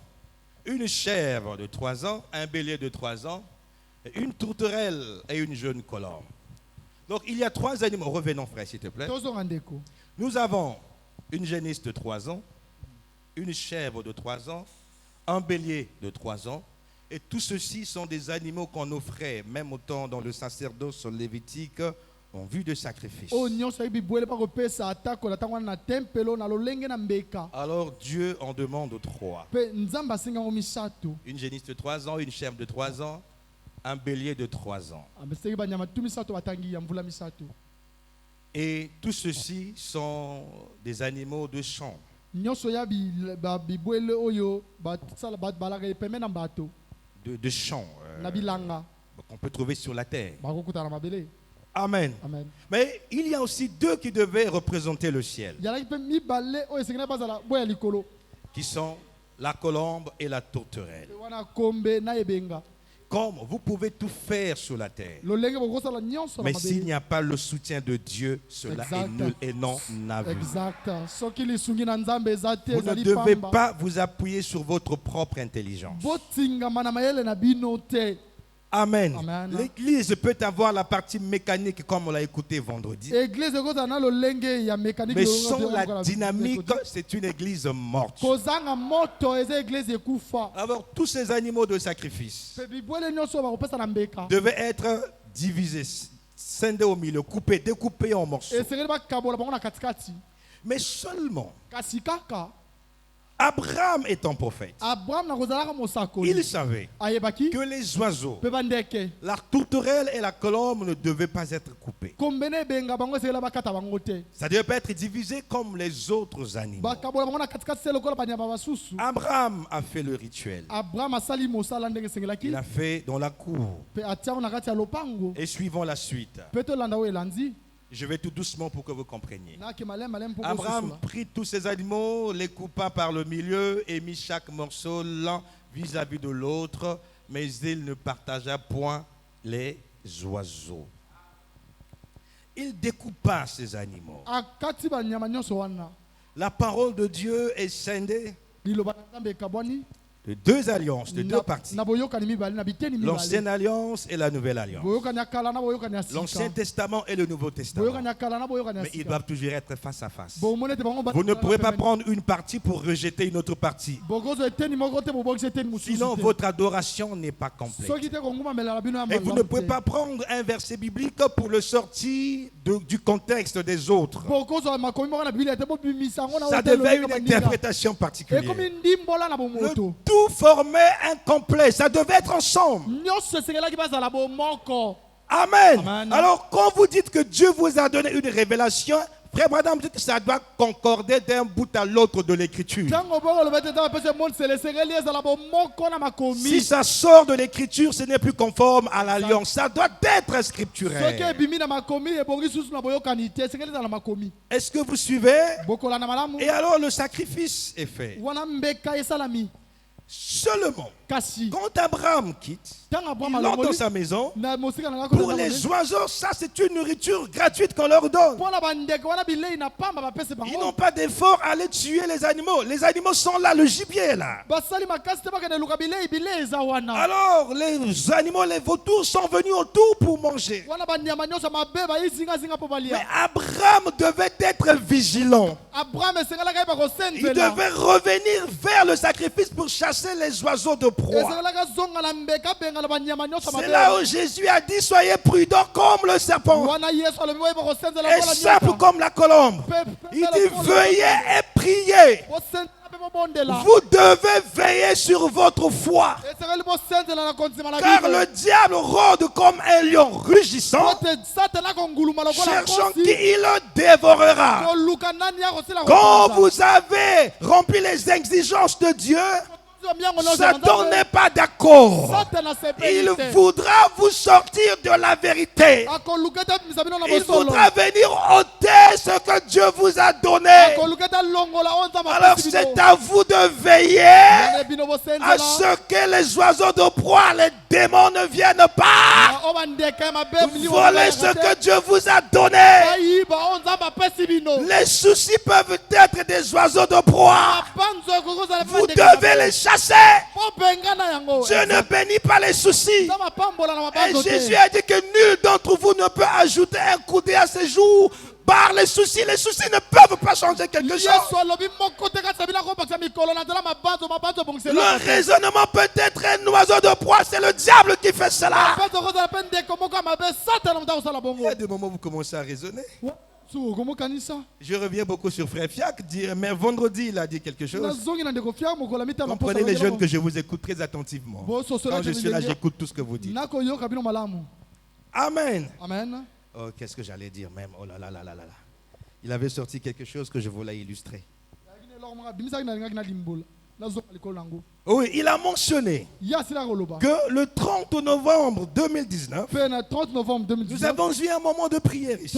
une chèvre de 3 ans, un bélier de 3 ans, une tourterelle et une jeune colombe. Donc, il y a 3 animaux. Revenons, frère, s'il te plaît. Nous avons une génisse de 3 ans, une chèvre de 3 ans, un bélier de 3 ans. Et tout ceci sont des animaux qu'on offrait, même au temps dans le sacerdoce lévitique, en vue de sacrifice. Alors Dieu en demande 3. Une génisse de 3 ans, une chèvre de 3 ans, un bélier de 3 ans. Et tous ceux-ci sont des animaux de champ. nyonso ya bibwele oyo balaka epeme na bato De champ na bilanga qu'on peut trouver sur la terre. bakokutana na mabele. Amen. Amen. Mais il y a aussi deux qui devaient représenter le ciel, yalaki mpe mibale oyo esengeli bazala boya likolo qui sont la colombe et la tourterelle. wana kombe na ebenga Comme vous pouvez tout faire sur la terre, lolenge bokosala nyonso na mais s'il mabele. n'y a pas le soutien de Dieu, cela est Exact. nul et non avenu. Exact. Soki lisungi na nzambe eza te Vous ne ezali devez pamba. pas vous appuyer sur votre propre intelligence. botingama na mayele na bino te. Amen. Amen. L'église peut avoir la partie mécanique comme on l'a écouté vendredi. Église ekozala na lolenge ya mécanique Mais sans la dynamique, c'est une église morte. kozanga moto eza église ekufa. Alors, tous ces animaux de sacrifice Pe bibwele nyonso bakopesa na mbeka devaient être divisés, scindés au milieu, coupés, découpés en morceaux. esengeli bakabola bango na katikati. Mais seulement, Kasi kaka Abraham étant prophète, abraham na kozalaka mosakoli il savait ayebaki que les oiseaux, mpe bandeke la tourterelle et la colombe ne devaient pas être coupés. kombe na ebenga bango esengeli bakata bango te. Ça ne devait pas être divisé comme les autres animaux. bakabola bango na katikati se lokola banyama basusu. Abraham a fait le rituel. abraham asali mosala ndenge esengelaki Il a fait dans la cour. mpe atiango na kati ya lopango Et suivant la suite, mpe tolanda oyo elandi je vais tout doucement pour que vous compreniez. naki malem malem mpo Abraham kosusu prit tous ces animaux, les coupa par le milieu et mit chaque morceau l'un vis-à-vis de l'autre, mais il ne partagea point les oiseaux. Il découpa ces animaux. akati banyama nyonso wana. La parole de Dieu est scindée liloba na nzambe ekabwani de deux alliances, de deux parties. na boyokani mibale na biteni mibale. L'ancienne alliance et la nouvelle alliance. boyokani ya kala na boyokani ya L'Ancien sika. Testament et le Nouveau Testament. boyokani ya kala na boyokani ya Mais ils sika. doivent toujours être face à face. bomoni ete bango Vous ne pourrez pas prendre une partie pour rejeter une autre partie. bokozwa eteni moko te bobokisa eteni mosusu Sinon, te. votre adoration n'est pas complète. soki te kongumamela na bino ya Et vous ne malamu pouvez te. pas prendre un verset biblique pour le sortir du contexte des autres. bokozwa makomi moko na biblia te bobimisa yango na Ça oyo te devait lolenge une baninga. interprétation particulière. ekomi ndimbola na Le bomoto. tout formait un complet. Ça devait être ensemble. nyonso esengelaki bazala bomoko. Amen. Amen. Alors, quand vous dites que Dieu vous a donné une révélation, frère Madame, dites que ça doit concorder d'un bout à l'autre de l'écriture. ntango bokoloba ete ntango apesa mondisele esengeli ezala bomoko na makomi. Si ça sort de l'écriture, ce n'est plus conforme à l'alliance. Ça doit être soki scripturel. ebimi na makomi ebongi susu na boyokani te esengeli ezala na makomi. Est-ce que vous suivez? bokolanda malamu Et alors, le sacrifice est fait. wana mbeka esalami. Seulement, kasi quand Abraham quitte, ntango il abraham entre dans alongoli sa maison. na mosika na nga Pour les oiseaux, ça c'est une nourriture gratuite qu'on leur donne. mpo na bandeke wana bilei na pamba bapese Ils n'ont bango. pas d'effort à aller tuer les animaux. Les animaux sont là, le gibier est là. basali makasi te bakende luka bilei bilei eza wana. Alors, les animaux, les vautours sont venus autour pour manger. wana banyama nyonso mabe bayizingazinga mpo Mais balia. Abraham devait être vigilant. abraham esengelaka yeba Il kosenzela. devait revenir vers le sacrifice pour chasser les oiseaux de proie. esengelaka zonga na mbeka benga na banyama nyonso C'est là mabe. où Jésus a dit, soyez prudents comme le serpent wana yesu alobi boyeba kosenzela et mpola simple nyoka. comme la colombe. Il dit, veuillez et priez. bosenzela mpe bobondela. Vous devez veiller sur votre foi. esengeli bosenzela na kondima na Car bino. le diable rôde comme un lion rugissant, pote satana konguluma lokola cherchant qui nkosi. il le dévorera. koluka nani ya kosila Quand kokonza. vous avez rempli les exigences de Dieu, Miango nyonso ya Satan Nzambe, n'est pas d'accord. satana sepeli Il te. voudra vous sortir de la vérité. akoluka ete abimisa bino na Il bosolo. voudra venir ôter ce que Dieu vous a donné. akoluka ete alongola oyo Nzambe Alors apesi bino. c'est à vous de veiller Yana bino à bosenzela. ce que les oiseaux de proie, les démons ne viennent pas Na oyo bandeke ya mabe milion voler bayaka ce te. que Dieu vous a donné. bayiba oyo Nzambe apesi bino. Les soucis peuvent être des oiseaux de proie. mapanzo ekokozala mpe Vous bandeke ya devez mabe. les chasser. Po bengana yango. Dieu ne bénit pas les soucis. Nzambe apambola na Et mapanzo te. Jésus a dit que nul d'entre vous ne peut ajouter un coudé à ses jours par les soucis. Les soucis ne peuvent pas changer quelque chose. yesu alobi moko te kati ya bino akobakisa mikolo na nzela mabanzo ebongisela. Le raisonnement peut être un oiseau de proie. C'est le diable qui fait cela. mapanzo okozala mpe ndeko moko ya mabe satana moto akosala Il bongo. y a des moments où vous commencez à raisonner. suko komokanisa. Je reviens beaucoup sur Frère Fiac. Mais vendredi, il a dit quelque chose. nazongi na ndeko fiaka mokolo ya mitano. Comprenez les jeunes que je vous écoute très attentivement. Quand je suis là, j'écoute tout ce que vous dites. nakoyoka bino malamu. Amen. Amen. Oh, qu'est-ce que j'allais dire même? Oh là là là là là là. Il avait sorti quelque chose que je voulais illustrer. Oui, il a mentionné que le 30 novembre 2019, nous avons eu un moment de prière ici.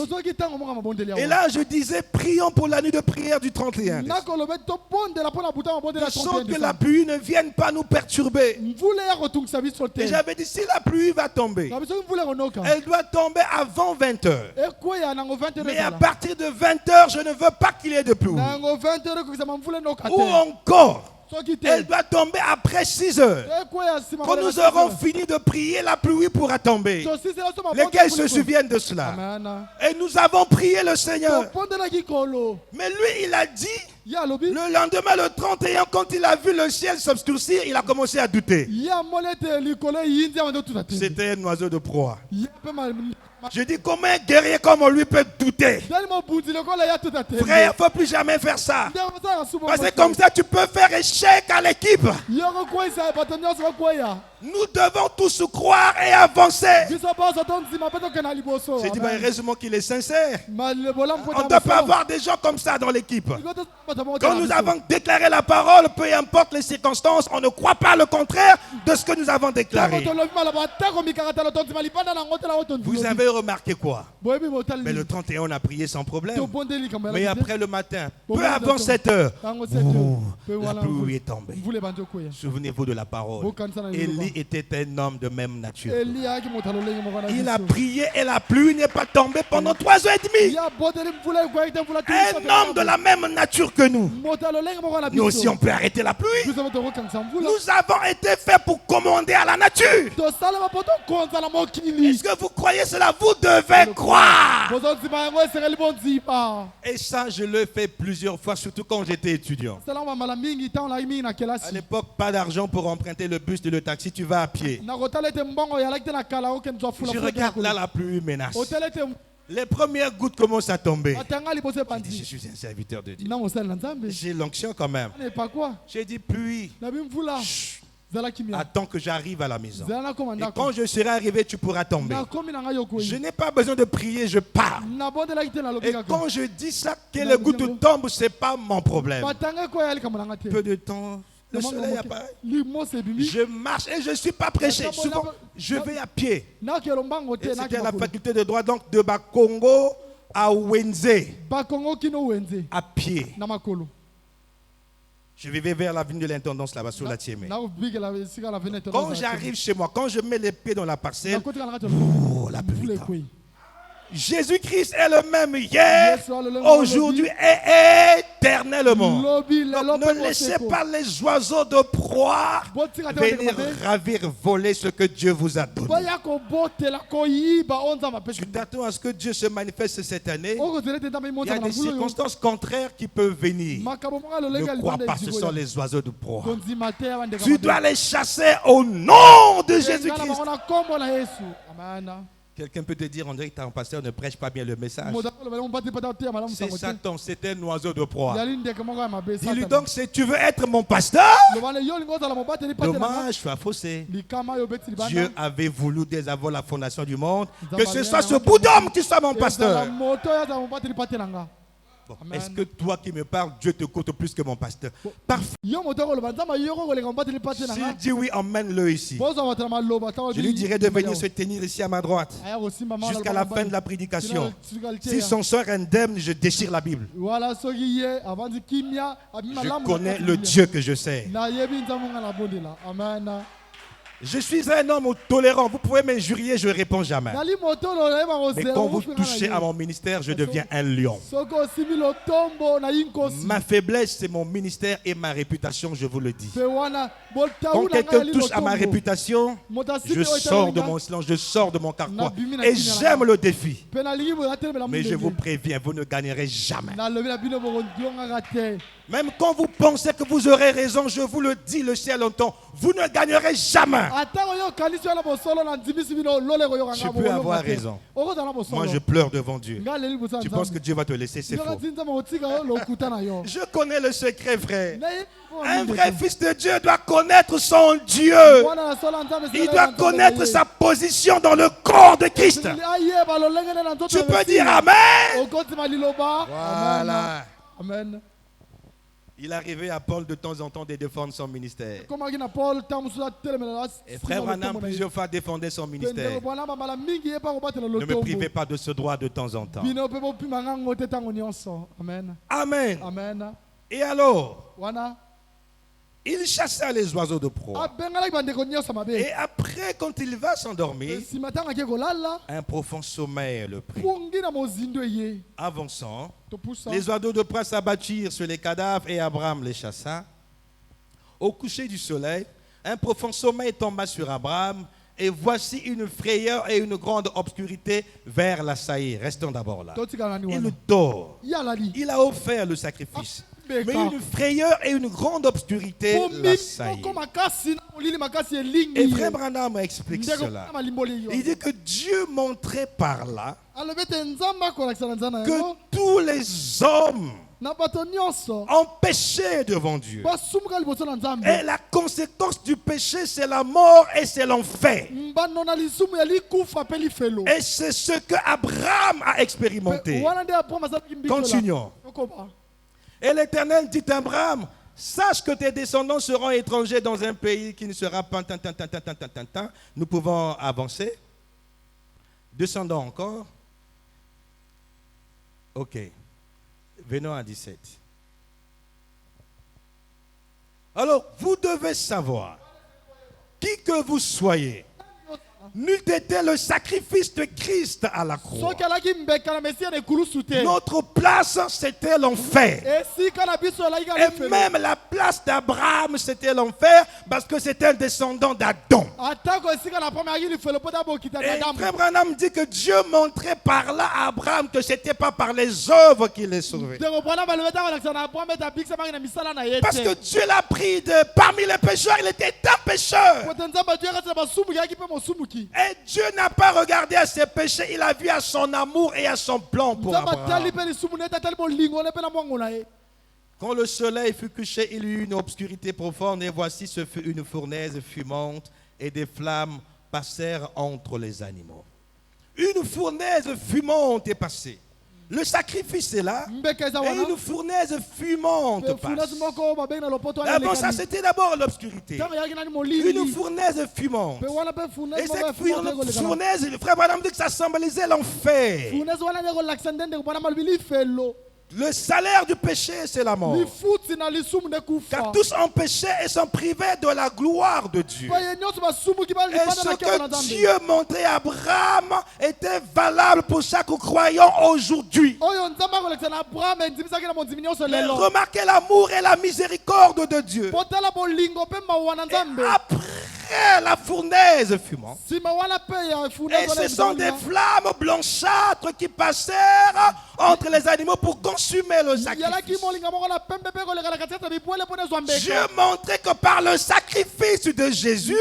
Et là, je disais, prions pour la nuit de prière du 31. De sorte que la pluie ne vienne pas nous perturber. Et j'avais dit, si la pluie va tomber, elle doit tomber avant 20h. Mais à partir de 20h, je ne veux pas qu'il y ait de pluie. Ou encore, elle doit tomber après 6 heures. Quand nous aurons fini de prier, la pluie pourra tomber. Lesquels se souviennent de cela? Et nous avons prié le Seigneur. Mais lui, il a dit, le lendemain, le 31, quand il a vu le ciel s'obscurcir, il a commencé à douter. C'était un oiseau de proie. Je dis, comment un guerrier comme lui peut douter? Frère, il ne faut plus jamais faire ça. Parce que comme ça, tu peux faire échec à l'équipe. Nous devons tous croire et avancer. J'ai dit, heureusement qu'il est sincère. On ne doit pas avoir des gens comme ça dans l'équipe. Quand nous avons déclaré la parole, peu importe les circonstances, on ne croit pas le contraire de ce que nous avons déclaré. Vous avez remarqué quoi? Mais le 31, on a prié sans problème. Mais après le matin, peu avant 7 heures, la pluie est tombée. Souvenez-vous de la parole. Élie était un homme de même nature. Il a prié et la pluie n'est pas tombée pendant 3 heures et demie. Un homme de la même nature que nous. Nous aussi, on peut arrêter la pluie. Nous avons été faits pour commander à la nature. Est-ce que vous croyez cela? Vous devez croire. Et ça, je le fais plusieurs fois, surtout quand j'étais étudiant. À l'époque, pas d'argent pour emprunter le bus et le taxi, tu vas à pied. Je regarde là, la pluie menace. Les premières gouttes commencent à tomber. Je dis, je suis un serviteur de Dieu. J'ai l'onction quand même. J'ai dit, pluie, attends que j'arrive à la maison. Et quand je serai arrivé, tu pourras tomber. Je n'ai pas besoin de prier, je pars. Et quand je dis ça, que les gouttes tombent, ce n'est pas mon problème. Peu de temps, le soleil apparaît. Je marche et je ne suis pas prêché. Souvent, je vais à pied. Et c'était à la faculté de droit, donc de Bakongo à Wenze. À pied. Je vivais vers l'avenue de l'Intendance là-bas sur la Tiémé. Quand j'arrive chez moi, quand je mets les pieds dans la parcelle, la pluie tombe. Jésus-Christ est le même hier, aujourd'hui et éternellement. Donc, ne laissez pas les oiseaux de proie venir ravir, voler ce que Dieu vous a donné. Tu t'attends à ce que Dieu se manifeste cette année. Il y a des circonstances contraires qui peuvent venir. Ne crois pas, ce sont les oiseaux de proie. Tu dois les chasser au nom de Jésus-Christ. Quelqu'un peut te dire, on dirait que ton pasteur ne prêche pas bien le message. C'est Satan, c'est un oiseau de proie. Dis-lui donc, si tu veux être mon pasteur, dommage, tu as faussé. Dieu avait voulu dès avant la fondation du monde que ce soit ce bout d'homme qui soit mon pasteur. Bon, est-ce que toi qui me parles, Dieu te coûte plus que mon pasteur? Parfait. S'il dit oui, emmène-le ici. Je lui dirai de venir se tenir ici à ma droite jusqu'à la fin de la prédication. Si son sort indemne, je déchire la Bible. Je connais le Dieu que je sais. Je suis un homme tolérant. Vous pouvez m'injurier, je ne réponds jamais. Mais quand vous touchez à mon ministère, je deviens un lion. Ma faiblesse, c'est mon ministère et ma réputation, je vous le dis. Quand quelqu'un touche à ma réputation, je sors de mon silence, je sors de mon carquois. Et j'aime le défi. Mais je vous préviens, vous ne gagnerez jamais. Même quand vous pensez que vous aurez raison, je vous le dis, le ciel entend, vous ne gagnerez jamais. Tu peux avoir raison. Moi, je pleure devant Dieu. Tu penses que Dieu va te laisser, c'est faux. Je connais le secret, frère. Un vrai fils de Dieu doit connaître son Dieu. Il doit connaître sa position dans le corps de Christ. Tu peux dire Amen. Voilà. Amen. Il arrivait à Paul de temps en temps de défendre son ministère. Et frère Branham plusieurs fois défendait son ministère. Ne me privez pas de ce droit de temps en temps. Amen. Amen. Et alors, il chassa les oiseaux de proie. Et après, quand il va s'endormir, un profond sommeil le prit. Avançant, les oiseaux de proie s'abattirent sur les cadavres et Abraham les chassa. Au coucher du soleil, un profond sommeil tomba sur Abraham et voici une frayeur et une grande obscurité vers la saillie. Restons d'abord là. Il dort. Il a offert le sacrifice. Mais une frayeur et une grande obscurité l'assaillent. Et frère Branham explique cela. Il dit que Dieu montrait par là que tous les hommes ont péché devant Dieu. Et la conséquence du péché, c'est la mort et c'est l'enfer. Et c'est ce que Abraham a expérimenté. Continuons. Et l'Éternel dit à Abraham, sache que tes descendants seront étrangers dans un pays qui ne sera pas... Nous pouvons avancer. Descendons encore. Ok. Venons à 17. Alors, vous devez savoir, qui que vous soyez, n'eût été le sacrifice de Christ à la croix. Notre place, c'était l'enfer. Et même la place d'Abraham, c'était l'enfer parce que c'était un descendant d'Adam. Et Frère Branham dit que Dieu montrait par là à Abraham que ce n'était pas par les œuvres qu'il est sauvé. Parce que Dieu l'a pris parmi les pécheurs, il était un pécheur. Et Dieu n'a pas regardé à ses péchés, il a vu à son amour et à son plan pour Abraham. Quand le soleil fut couché, il y eut une obscurité profonde et voici ce fut une fournaise fumante et des flammes passèrent entre les animaux. Une fournaise fumante est passée. Le sacrifice est là et une fournaise fumante passe. D'abord, ça c'était d'abord l'obscurité. Une fournaise fumante. Et cette fournaise, le frère Branham dit que ça symbolisait l'enfer. Le salaire du péché, c'est la mort. Car tous ont péché et sont privés de la gloire de Dieu. Et ce que Dieu montrait à Abraham était valable pour chaque croyant aujourd'hui. Mais remarquez l'amour et la miséricorde de Dieu. Et après la fournaise fumante, et ce sont des flammes blanchâtres qui passèrent entre les animaux pour consumer le sacrifice. Dieu montrait que par le sacrifice de Jésus,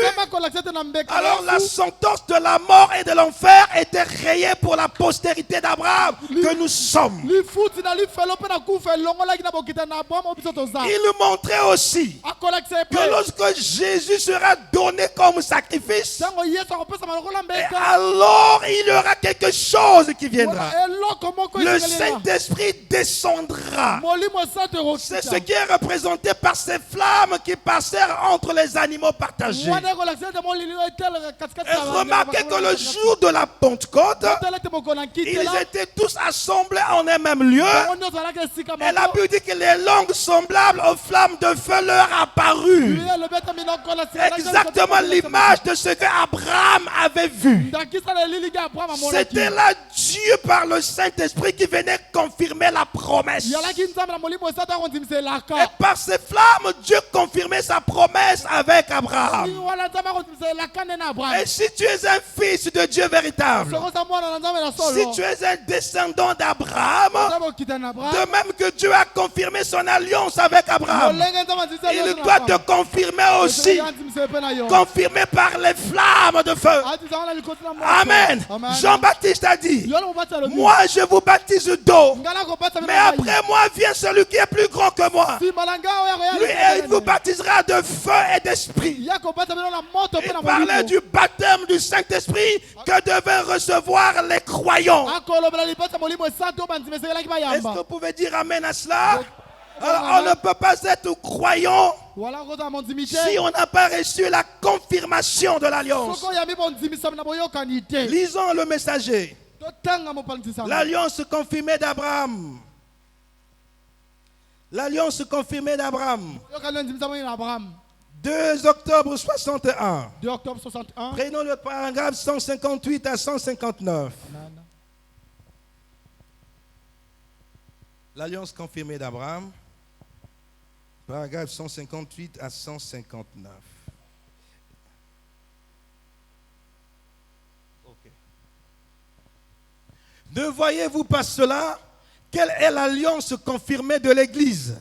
alors la sentence de la mort et de l'enfer était rayée pour la postérité d'Abraham que nous sommes. Il montrait aussi que lorsque Jésus sera donné comme sacrifice, alors il y aura quelque chose qui viendra. Le Saint-Esprit descendra. C'est ce qui est représenté par ces flammes qui passèrent entre les animaux partagés. Et remarquez que le jour de la Pentecôte, ils étaient tous assemblés en un même lieu. Et la Bible dit que les langues semblables aux flammes de feu leur apparurent. Exactement l'image de ce que Abraham avait vu. C'était là Dieu par le Saint-Esprit qui venait confirmer la promesse. Et par ces flammes, Dieu confirmait sa promesse avec Abraham. Et si tu es un fils de Dieu véritable, si tu es un descendant d'Abraham, de même que Dieu a confirmé son alliance avec Abraham, il doit te confirmer aussi confirmé par les flammes de feu. Amen. Jean-Baptiste a dit, moi je vous baptise d'eau, mais après moi vient celui qui est plus grand que moi. Lui, il vous baptisera de feu et d'esprit. Il parlait du baptême du Saint-Esprit que devaient recevoir les croyants. Est-ce que vous pouvez dire amen à cela? Alors, on ne peut pas être croyant si on n'a pas reçu la confirmation de l'alliance. Lisons le messager. L'alliance confirmée d'Abraham. L'alliance confirmée d'Abraham. 2 octobre 61. 2 octobre 61. Prenons le paragraphe 158 à 159. L'alliance confirmée d'Abraham. Paragraphe 158 à 159. Okay. Ne voyez-vous pas cela? Quelle est l'alliance confirmée de l'Église?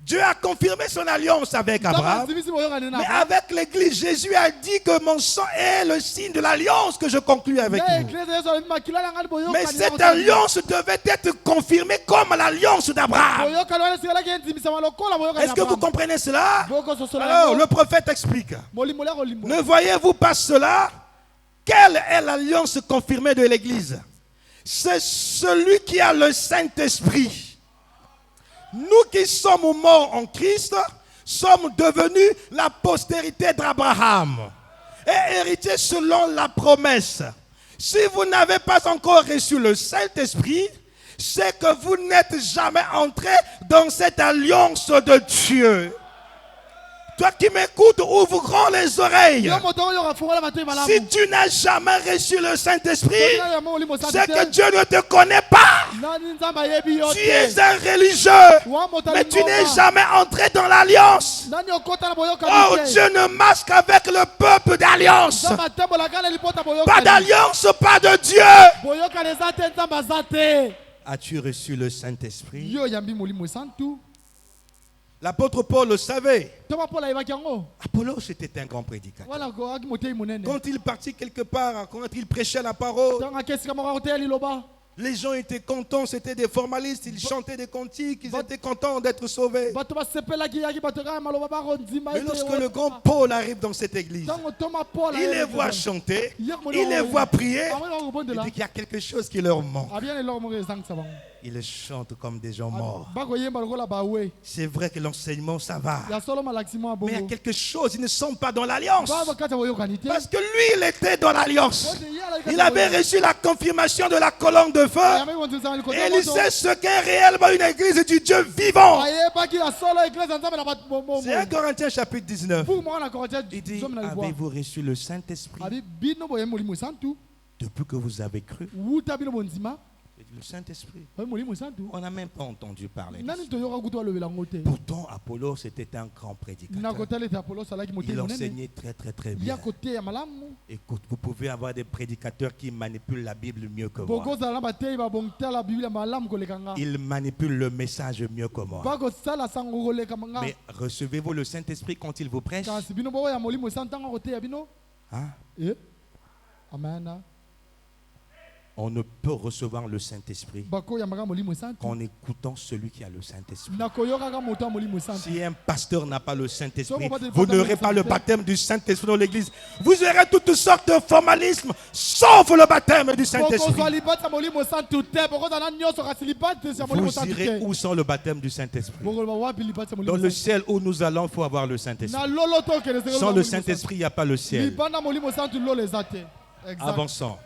Dieu a confirmé son alliance avec Abraham, mais avec l'Église, Jésus a dit que mon sang est le signe de l'alliance que je conclus avec vous. Mais cette alliance devait être confirmée comme l'alliance d'Abraham. Est-ce que vous comprenez cela? Alors, le prophète explique. Ne voyez-vous pas cela? Quelle est l'alliance confirmée de l'Église? C'est celui qui a le Saint-Esprit. Nous qui sommes morts en Christ, sommes devenus la postérité d'Abraham et héritiers selon la promesse. Si vous n'avez pas encore reçu le Saint-Esprit, c'est que vous n'êtes jamais entré dans cette alliance de Dieu. Toi qui m'écoutes, ouvre grand les oreilles. Si tu n'as jamais reçu le Saint-Esprit, c'est que Dieu ne te connaît pas. Tu es un religieux, mais tu n'es jamais entré dans l'alliance. Oh, Dieu ne marche qu'avec le peuple d'alliance. Pas d'alliance, pas de Dieu. As-tu reçu le Saint-Esprit? L'apôtre Paul le savait. Apollos était un grand prédicateur. Quand il partit quelque part, quand il prêchait la parole, les gens étaient contents, c'était des formalistes, ils chantaient des cantiques, ils étaient contents d'être sauvés. Mais lorsque le grand Paul arrive dans cette église, il les voit chanter, il les voit prier, il dit qu'il y a quelque chose qui leur manque. Ils chantent comme des gens morts. C'est vrai que l'enseignement, ça va. Mais il y a quelque chose, ils ne sont pas dans l'alliance. Parce que lui, il était dans l'alliance. Il avait reçu la confirmation de la colonne de feu. Et il sait ce qu'est réellement une église du Dieu vivant. C'est 1 Corinthiens chapitre 19. Il dit, avez-vous reçu le Saint-Esprit depuis que vous avez cru? Le Saint-Esprit. On n'a même pas entendu parler. Pourtant, Apollos était un grand prédicateur. Il enseignait très très très bien. Écoute, vous pouvez avoir des prédicateurs qui manipulent la Bible mieux que moi. Ils manipulent le message mieux que moi. Mais recevez-vous le Saint-Esprit quand il vous prêche? Hein? Amen. On ne peut recevoir le Saint-Esprit qu'en écoutant celui qui a le Saint-Esprit. Si un pasteur n'a pas le Saint-Esprit, vous n'aurez pas le baptême du Saint-Esprit dans l'église. Vous aurez toutes sortes de formalismes, sauf le baptême du Saint-Esprit. Vous irez où sans le baptême du Saint-Esprit? Dans le ciel où nous allons, il faut avoir le Saint-Esprit. Sans le Saint-Esprit, il n'y a pas le ciel. Avançons.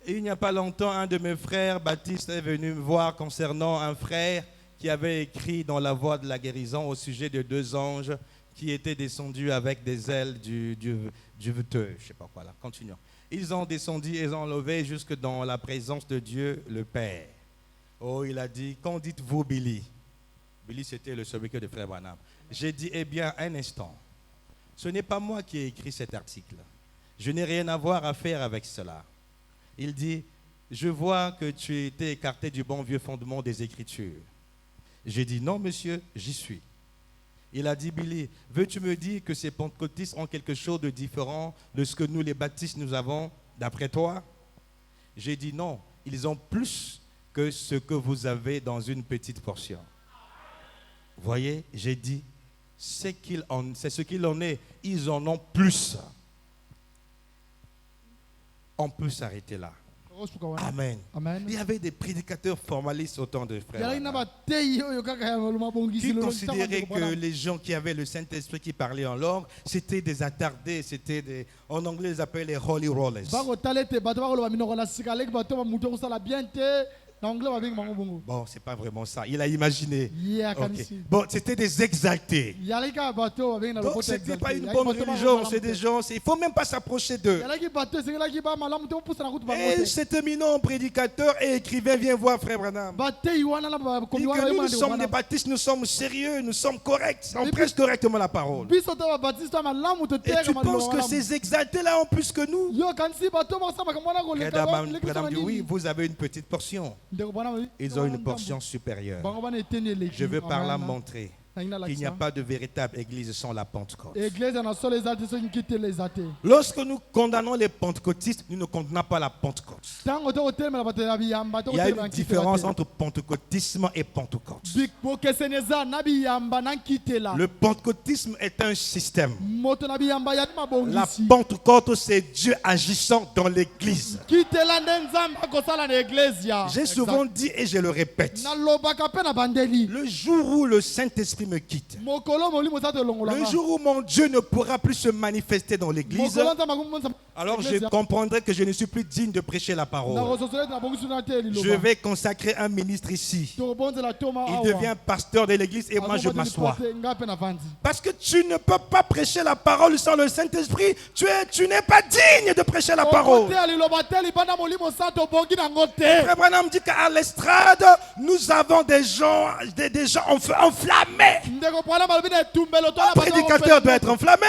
Il n'y a pas longtemps, un de mes frères, Baptiste, est venu me voir concernant un frère qui avait écrit dans La Voie de la guérison au sujet de 2 anges qui étaient descendus avec des ailes du veteux. Je ne sais pas quoi là. Continuons. Ils ont descendu et ils ont levé jusque dans la présence de Dieu le Père. Oh, il a dit, qu'en dites-vous, Billy? Billy, c'était le sobriquet de frère Branham. J'ai dit, eh bien, un instant. Ce n'est pas moi qui ai écrit cet article. Je n'ai rien à voir à faire avec cela. Il dit, je vois que tu étais écarté du bon vieux fondement des Écritures. J'ai dit, non monsieur, j'y suis. Il a dit, Billy, veux-tu me dire que ces pentecôtistes ont quelque chose de différent de ce que nous, les baptistes, nous avons, d'après toi? J'ai dit non, ils ont plus que ce que vous avez dans une petite portion. Vous voyez, j'ai dit, c'est ce qu'il en est, ils en ont plus. On peut s'arrêter là. Amen. Amen. Il y avait des prédicateurs formalistes au temps de frère. Qui considéraient que les gens qui avaient le Saint-Esprit qui parlaient en langue, c'était des attardés, c'était des... En anglais, ils appellent les holy rollers. Bon, c'est pas vraiment ça. Il a imaginé. Okay. Bon, c'était des exaltés. Donc, c'était pas une bonne religion. C'est des gens. Il faut même pas s'approcher d'eux. Et cet éminent prédicateur et écrivain vient voir Frère Branham. Il dit que nous sommes des baptistes, nous sommes sérieux, nous sommes corrects. On prêche correctement la parole. Et tu penses que ces exaltés-là ont plus que nous? Madame dit oui, vous avez une petite portion. Ils ont une portion supérieure. Je veux par là montrer qu'il n'y a pas de véritable église sans la Pentecôte. Lorsque nous condamnons les pentecôtistes, nous ne condamnons pas la Pentecôte. Il y a une différence entre pentecôtisme et Pentecôte. Le pentecôtisme est un système. La Pentecôte, c'est Dieu agissant dans l'église. J'ai souvent dit et je le répète. Le jour où le Saint-Esprit me quitte, le jour où mon Dieu ne pourra plus se manifester dans l'église, alors je comprendrai que je ne suis plus digne de prêcher la parole. Je vais consacrer un ministre ici. Il devient pasteur de l'église et moi je m'assois. Parce que tu ne peux pas prêcher la parole sans le Saint-Esprit. Tu n'es pas digne de prêcher la parole. Frère Branham dit qu'à l'estrade, nous avons des gens enflammés. Un prédicateur doit être enflammé.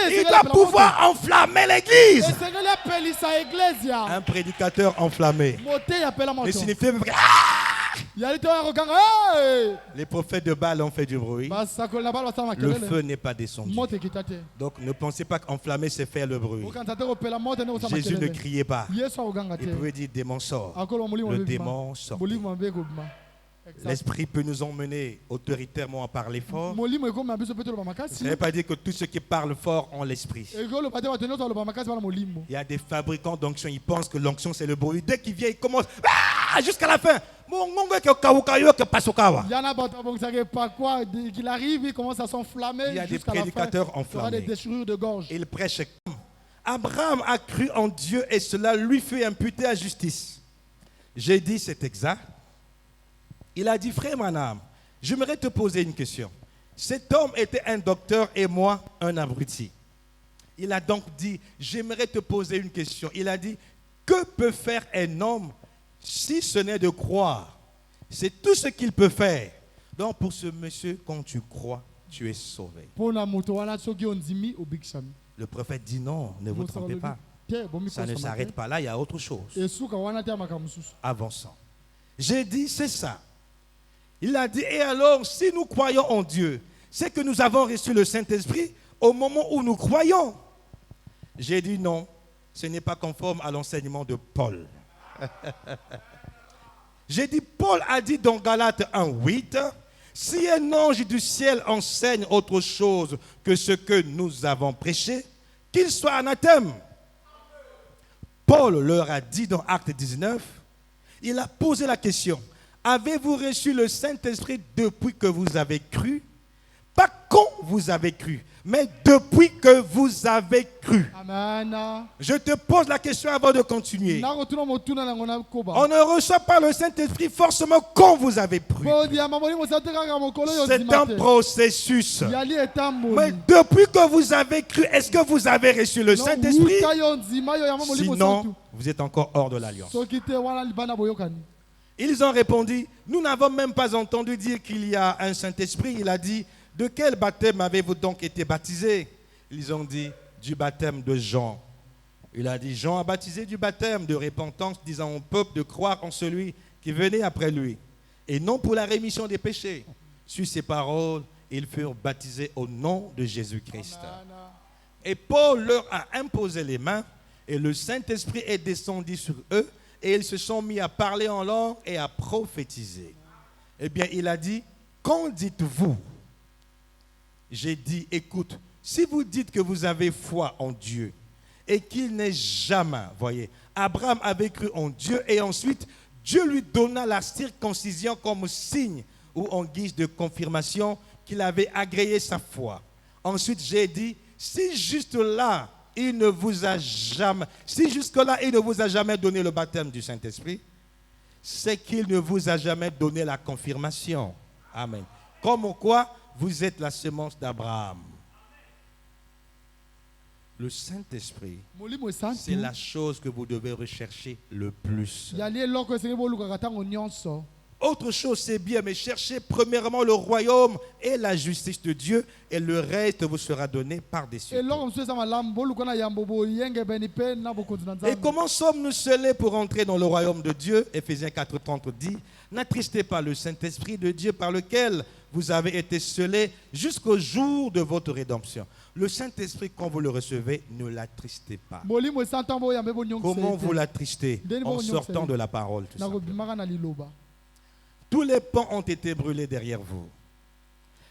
Il doit pouvoir enflammer l'église. Un prédicateur enflammé. Il signifie... Les prophètes de Baal ont fait du bruit. Le feu n'est pas descendu. Donc ne pensez pas qu'enflammer c'est faire le bruit. Jésus ne criait pas. Il pouvait dire démon sort. Le démon sort. L'esprit peut nous emmener autoritairement à parler fort. Ça ne veut pas dire que tous ceux qui parlent fort ont l'esprit. Il y a des fabricants d'onction, ils pensent que l'onction c'est le bruit. Dès qu'ils viennent, ils commencent jusqu'à la fin. Il y a des prédicateurs enflammés. Ils prêchent. Abraham a cru en Dieu et cela lui fut imputé à justice. J'ai dit c'est exact. Il a dit, frère Branham, j'aimerais te poser une question. Cet homme était un docteur et moi un abruti. Il a donc dit, j'aimerais te poser une question. Il a dit, que peut faire un homme si ce n'est de croire? C'est tout ce qu'il peut faire. Donc pour ce monsieur, quand tu crois, tu es sauvé. Le prophète dit non, ne vous trompez pas. Ça ne s'arrête pas là, il y a autre chose. Avançons. J'ai dit, c'est ça. Il a dit, et alors, si nous croyons en Dieu, c'est que nous avons reçu le Saint-Esprit au moment où nous croyons. J'ai dit non, ce n'est pas conforme à l'enseignement de Paul. J'ai dit, Paul a dit dans Galates 1:8, si un ange du ciel enseigne autre chose que ce que nous avons prêché, qu'il soit anathème. Paul leur a dit dans Actes 19, il a posé la question. Avez-vous reçu le Saint-Esprit depuis que vous avez cru? Pas quand vous avez cru, mais depuis que vous avez cru. Amen. Je te pose la question avant de continuer. On ne reçoit pas le Saint-Esprit forcément quand vous avez cru. C'est un processus. Mais depuis que vous avez cru, est-ce que vous avez reçu le Saint-Esprit? Sinon, vous êtes encore hors de l'alliance. Ils ont répondu, nous n'avons même pas entendu dire qu'il y a un Saint-Esprit. Il a dit, de quel baptême avez-vous donc été baptisé? Ils ont dit, du baptême de Jean. Il a dit, Jean a baptisé du baptême de repentance, disant au peuple de croire en celui qui venait après lui, et non pour la rémission des péchés. Sur ces paroles, ils furent baptisés au nom de Jésus-Christ. Et Paul leur a imposé les mains et le Saint-Esprit est descendu sur eux et ils se sont mis à parler en langue et à prophétiser. Eh bien, il a dit, qu'en dites-vous? J'ai dit, écoute, si vous dites que vous avez foi en Dieu et qu'il n'est jamais, voyez, Abraham avait cru en Dieu et ensuite Dieu lui donna la circoncision comme signe ou en guise de confirmation qu'il avait agréé sa foi. Ensuite, j'ai dit, si jusque-là, il ne vous a jamais donné le baptême du Saint-Esprit, c'est qu'il ne vous a jamais donné la confirmation. Amen. Comme quoi, vous êtes la semence d'Abraham. Le Saint-Esprit, c'est la chose que vous devez rechercher le plus. Autre chose, c'est bien, mais cherchez premièrement le royaume et la justice de Dieu, et le reste vous sera donné par-dessus. Et comment sommes-nous scellés pour entrer dans le royaume de Dieu? Éphésiens 4:30 dit, n'attristez pas le Saint-Esprit de Dieu par lequel vous avez été scellés jusqu'au jour de votre rédemption. Le Saint-Esprit, quand vous le recevez, ne l'attristez pas. Comment vous l'attristez? En sortant de la parole, tout simplement. Tous les pans ont été brûlés derrière vous.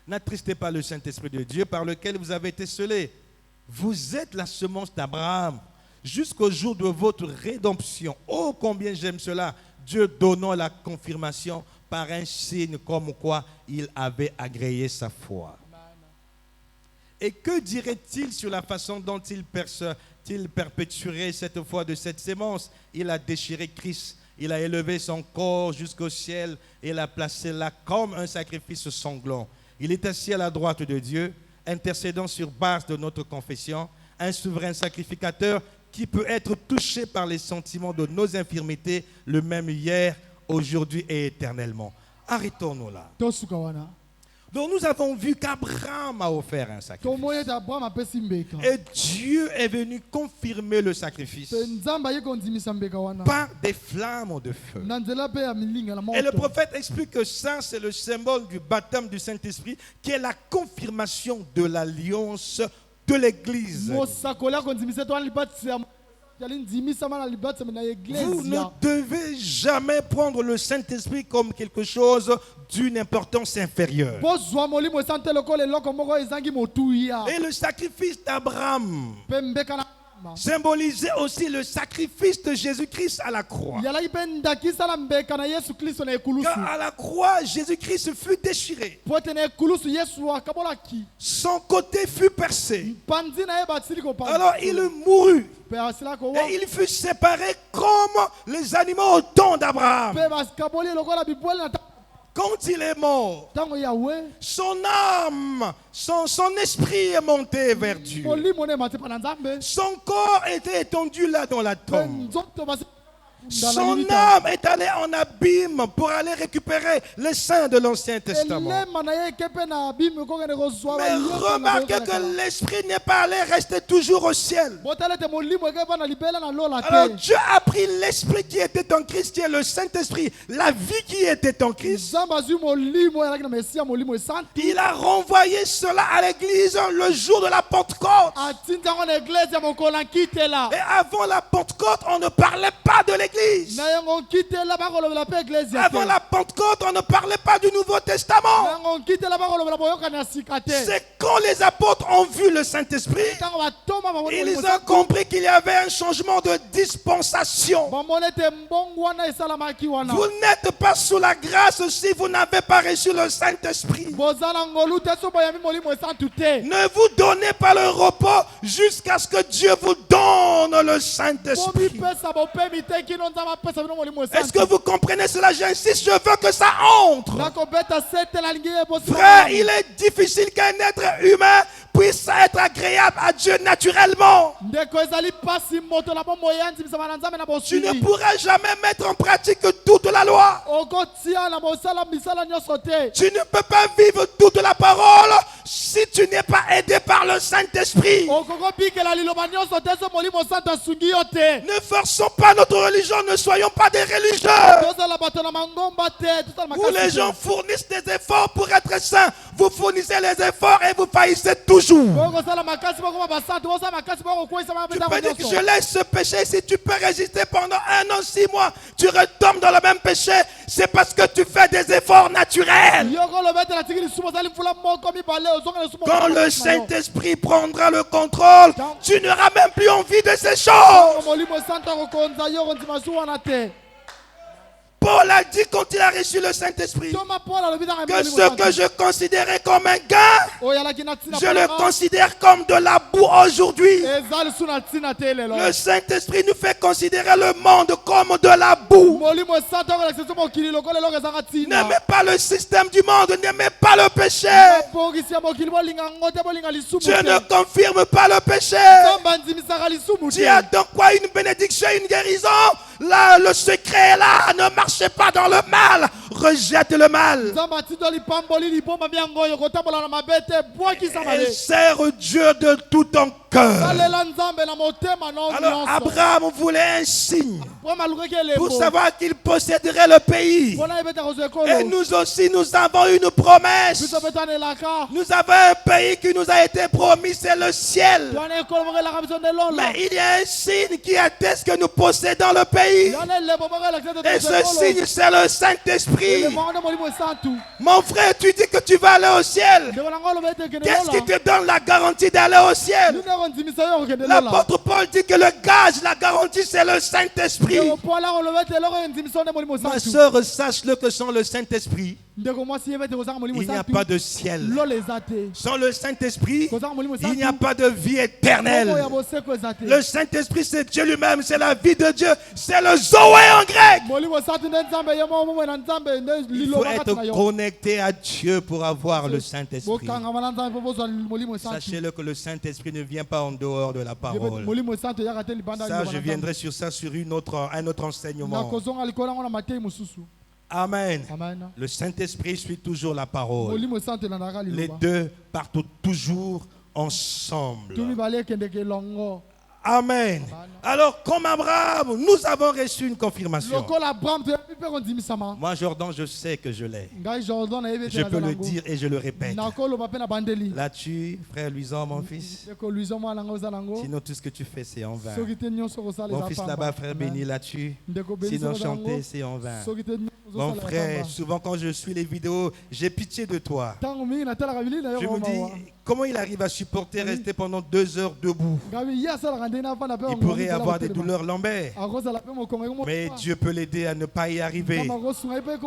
N'attristez pas le Saint-Esprit de Dieu par lequel vous avez été scellés. Vous êtes la semence d'Abraham jusqu'au jour de votre rédemption. Oh, combien j'aime cela. Dieu donnant la confirmation par un signe comme quoi il avait agréé sa foi. Et que dirait-il sur la façon dont il perpétuerait cette foi de cette sémence? Il a déchiré Christ. Il a élevé son corps jusqu'au ciel et l'a placé là comme un sacrifice sanglant. Il est assis à la droite de Dieu, intercédant sur base de notre confession, un souverain sacrificateur qui peut être touché par les sentiments de nos infirmités, le même hier, aujourd'hui et éternellement. Arrêtons-nous là. Donc nous avons vu qu'Abraham a offert un sacrifice. Et Dieu est venu confirmer le sacrifice par des flammes de feu. Et le prophète explique que ça, c'est le symbole du baptême du Saint-Esprit, qui est la confirmation de l'alliance de l'Église. Vous ne devez jamais prendre le Saint-Esprit comme quelque chose d'une importance inférieure. Et le sacrifice d'Abraham symbolisait aussi le sacrifice de Jésus-Christ à la croix. Car à la croix, Jésus-Christ fut déchiré. Son côté fut percé. Alors il mourut. Et il fut séparé comme les animaux au temps d'Abraham. Quand il est mort, son âme, son esprit est monté vers Dieu. Son corps était étendu là dans la tombe. Son âme est allée en abîme pour aller récupérer les saints de l'Ancien Testament. Mais remarquez que l'esprit n'est pas allé rester toujours au ciel. Alors Dieu a pris l'esprit qui était en Christ, qui est le Saint-Esprit, la vie qui était en Christ. Il a renvoyé cela à l'église le jour de la Pentecôte. Et avant la Pentecôte, on ne parlait pas de l'église. Avant la Pentecôte, on ne parlait pas du Nouveau Testament. C'est quand les apôtres ont vu le Saint-Esprit, ils ont compris qu'il y avait un changement de dispensation. Vous n'êtes pas sous la grâce si vous n'avez pas reçu le Saint-Esprit. Ne vous donnez pas le repos jusqu'à ce que Dieu vous donne le Saint-Esprit. Est-ce que vous comprenez cela? J'insiste, je veux que ça entre. Frère, il est difficile qu'un être humain puisse être agréable à Dieu naturellement. Tu ne pourras jamais mettre en pratique toute la loi. Tu ne peux pas vivre toute la parole si tu n'es pas aidé par le Saint-Esprit. Ne forçons pas notre religion, ne soyons pas des religieux. Où les gens fournissent des efforts pour être saints. Vous fournissez les efforts et vous faillissez toujours. Tu peux dire que je laisse ce péché. Si tu peux résister pendant 1 an, 6 mois, tu retombes dans le même péché. C'est parce que tu fais des efforts naturels. Quand le Saint-Esprit prendra le contrôle, tu n'auras même plus envie de ces choses. Paul a dit quand il a reçu le Saint-Esprit que ce que je considérais comme un gain, je le considère comme de la boue aujourd'hui. Le Saint-Esprit nous fait considérer le monde comme de la boue. N'aimez pas le système du monde, n'aimez pas le péché. Dieu ne confirme pas le péché. Dieu a donc quoi une bénédiction, une guérison? Là, le secret est là. Ne marchez pas dans le mal. Rejette le mal. Et sers Dieu de tout ton cœur. Alors, Abraham voulait un signe pour savoir qu'il posséderait le pays. Et nous aussi, nous avons une promesse. Nous avons un pays qui nous a été promis, c'est le ciel. Mais il y a un signe qui atteste que nous possédons le pays. Et ce signe, c'est le Saint-Esprit. Mon frère, tu dis que tu vas aller au ciel. Qu'est-ce qui te donne la garantie d'aller au ciel? L'apôtre Paul dit que le gage, la garantie, c'est le Saint-Esprit. Ma soeur, sache-le que sans le Saint-Esprit, il n'y a pas de ciel. Sans le Saint-Esprit, il n'y a pas de vie éternelle. Le Saint-Esprit, c'est Dieu lui-même, c'est la vie de Dieu, c'est le Zoé en grec. Il faut être connecté à Dieu pour avoir le Saint-Esprit. Sachez-le que le Saint-Esprit ne vient pas en dehors de la parole. Ça, je viendrai sur ça sur un autre enseignement. Amen. Le Saint-Esprit suit toujours la parole. Les deux partent toujours ensemble. Amen. Alors, comme Abraham, nous avons reçu une confirmation. Moi, Jordan, je sais que je l'ai. Je peux le dire et je le répète. Là-dessus, frère Luisan, mon fils. Sinon, tout ce que tu fais, c'est en vain. Mon fils là-bas, frère Béni, là-dessus. Sinon, chanter, c'est en vain. Mon frère, souvent quand je suis les vidéos, j'ai pitié de toi. Je me dis, comment il arrive à supporter rester pendant 2 heures debout? Il pourrait avoir des douleurs lombaires. Mais Dieu peut l'aider à ne pas y arriver.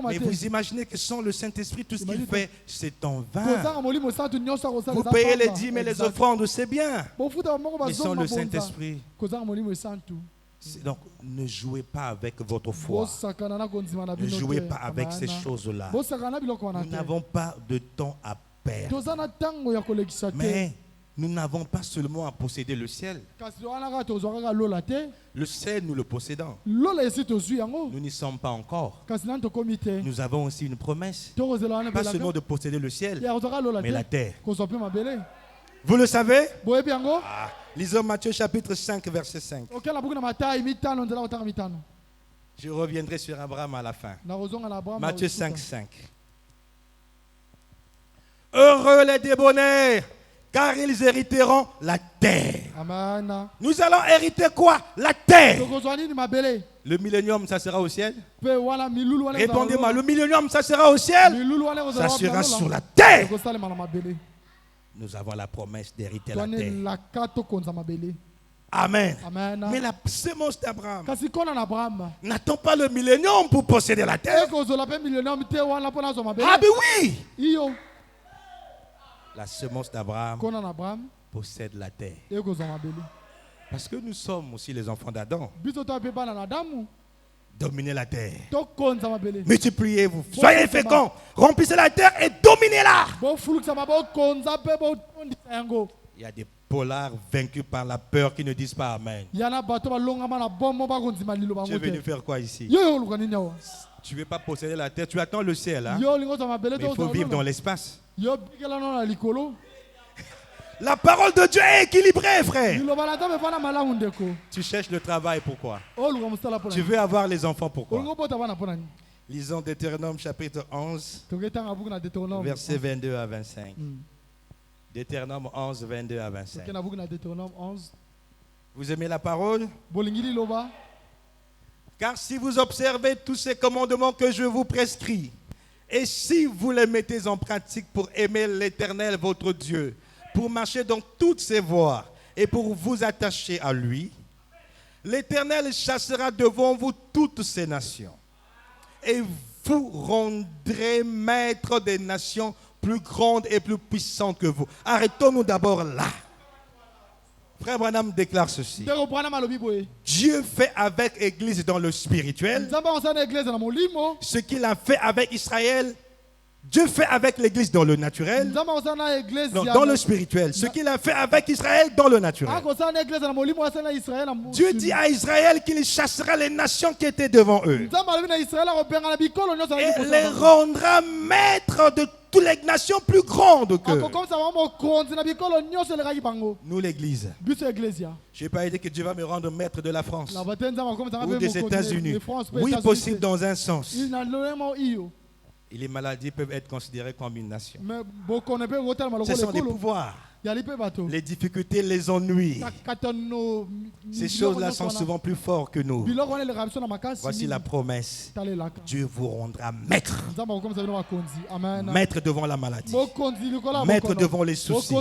Mais vous imaginez que sans le Saint-Esprit, tout ce qu'il fait, c'est en vain. Vous payez les dîmes et les offrandes, c'est bien. Mais sans le Saint-Esprit, donc ne jouez pas avec votre foi. Ne jouez pas avec ces choses-là. Nous n'avons pas de temps à perdre. Mais nous n'avons pas seulement à posséder le ciel. Le ciel, nous le possédons. Nous n'y sommes pas encore. Nous avons aussi une promesse. Pas seulement de posséder le ciel, mais la terre. Vous le savez? Lisons Matthieu chapitre 5, verset 5. Je reviendrai sur Abraham à la fin. Matthieu 5, 5. Heureux les débonnaires, car ils hériteront la terre. Amen. Nous allons hériter quoi? La terre. Le millénium, ça sera au ciel? Répondez-moi, le millénium, ça sera au ciel? Ça sera sur la terre. Nous avons la promesse d'hériter la terre. Amen. Mais la sémence d'Abraham n'attend pas le millénium pour posséder la terre. Ah, mais oui! La semence d'Abraham possède la terre. Parce que nous sommes aussi les enfants d'Adam. Dominez la terre. Multipliez-vous. Soyez féconds. Remplissez la terre et dominez-la. Il y a des polars vaincus par la peur qui ne disent pas Amen. Tu es venu faire quoi ici? Tu ne veux pas posséder la terre. Tu attends le ciel. Hein? Mais il faut vivre dans l'espace. La parole de Dieu est équilibrée, frère. Tu cherches le travail, pourquoi? Tu veux avoir les enfants, pourquoi? Lisons Deutéronome chapitre 11, versets 22 à 25. Deutéronome 11, 22 à 25. Vous aimez la parole? Car si vous observez tous ces commandements que je vous prescris, et si vous les mettez en pratique pour aimer l'Éternel votre Dieu, pour marcher dans toutes ses voies et pour vous attacher à lui, l'Éternel chassera devant vous toutes ces nations. Et vous rendrez maître des nations plus grandes et plus puissantes que vous. Arrêtons-nous d'abord là. Frère Branham déclare ceci. Dieu fait avec l'Église dans le spirituel ce qu'il a fait avec Israël. Dieu fait avec l'Église dans le naturel. Non, dans le spirituel. Ce qu'il a fait avec Israël dans le naturel. Dieu dit à Israël qu'il chassera les nations qui étaient devant eux. Et les rendra maîtres de toutes les nations plus grandes que nous, l'Église. Je n'ai pas dit que Dieu va me rendre maître de la France ou des États-Unis. Oui, possible dans un sens. Et les maladies peuvent être considérées comme une nation. Ce sont des pouvoirs. Les difficultés, les ennuis. Ces choses-là sont souvent plus fortes que nous. Voici la promesse. Dieu vous rendra maître. Maître devant la maladie. Maître devant les soucis.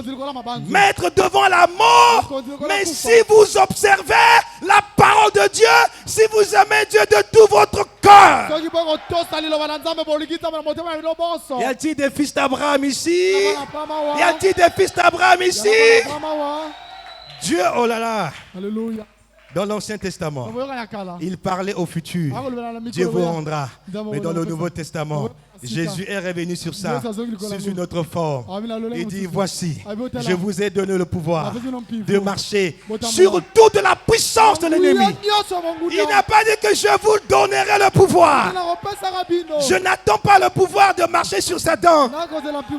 Maître devant la mort. Mais si vous observez la parole de Dieu, si vous aimez Dieu de tout votre cœur. Y a-t-il des fils d'Abraham ici? Y a-t-il des fils d'Abraham ici? Dieu, oh là là. Alléluia. Dans l'Ancien Testament, il parlait au futur. Dieu vous rendra. Mais dans le Nouveau Testament, Jésus est revenu sur ça, sous une autre forme. Il dit, voici, je vous ai donné le pouvoir de marcher sur toute la puissance de l'ennemi. Il n'a pas dit que je vous donnerai le pouvoir. Je n'attends pas le pouvoir de marcher sur Satan.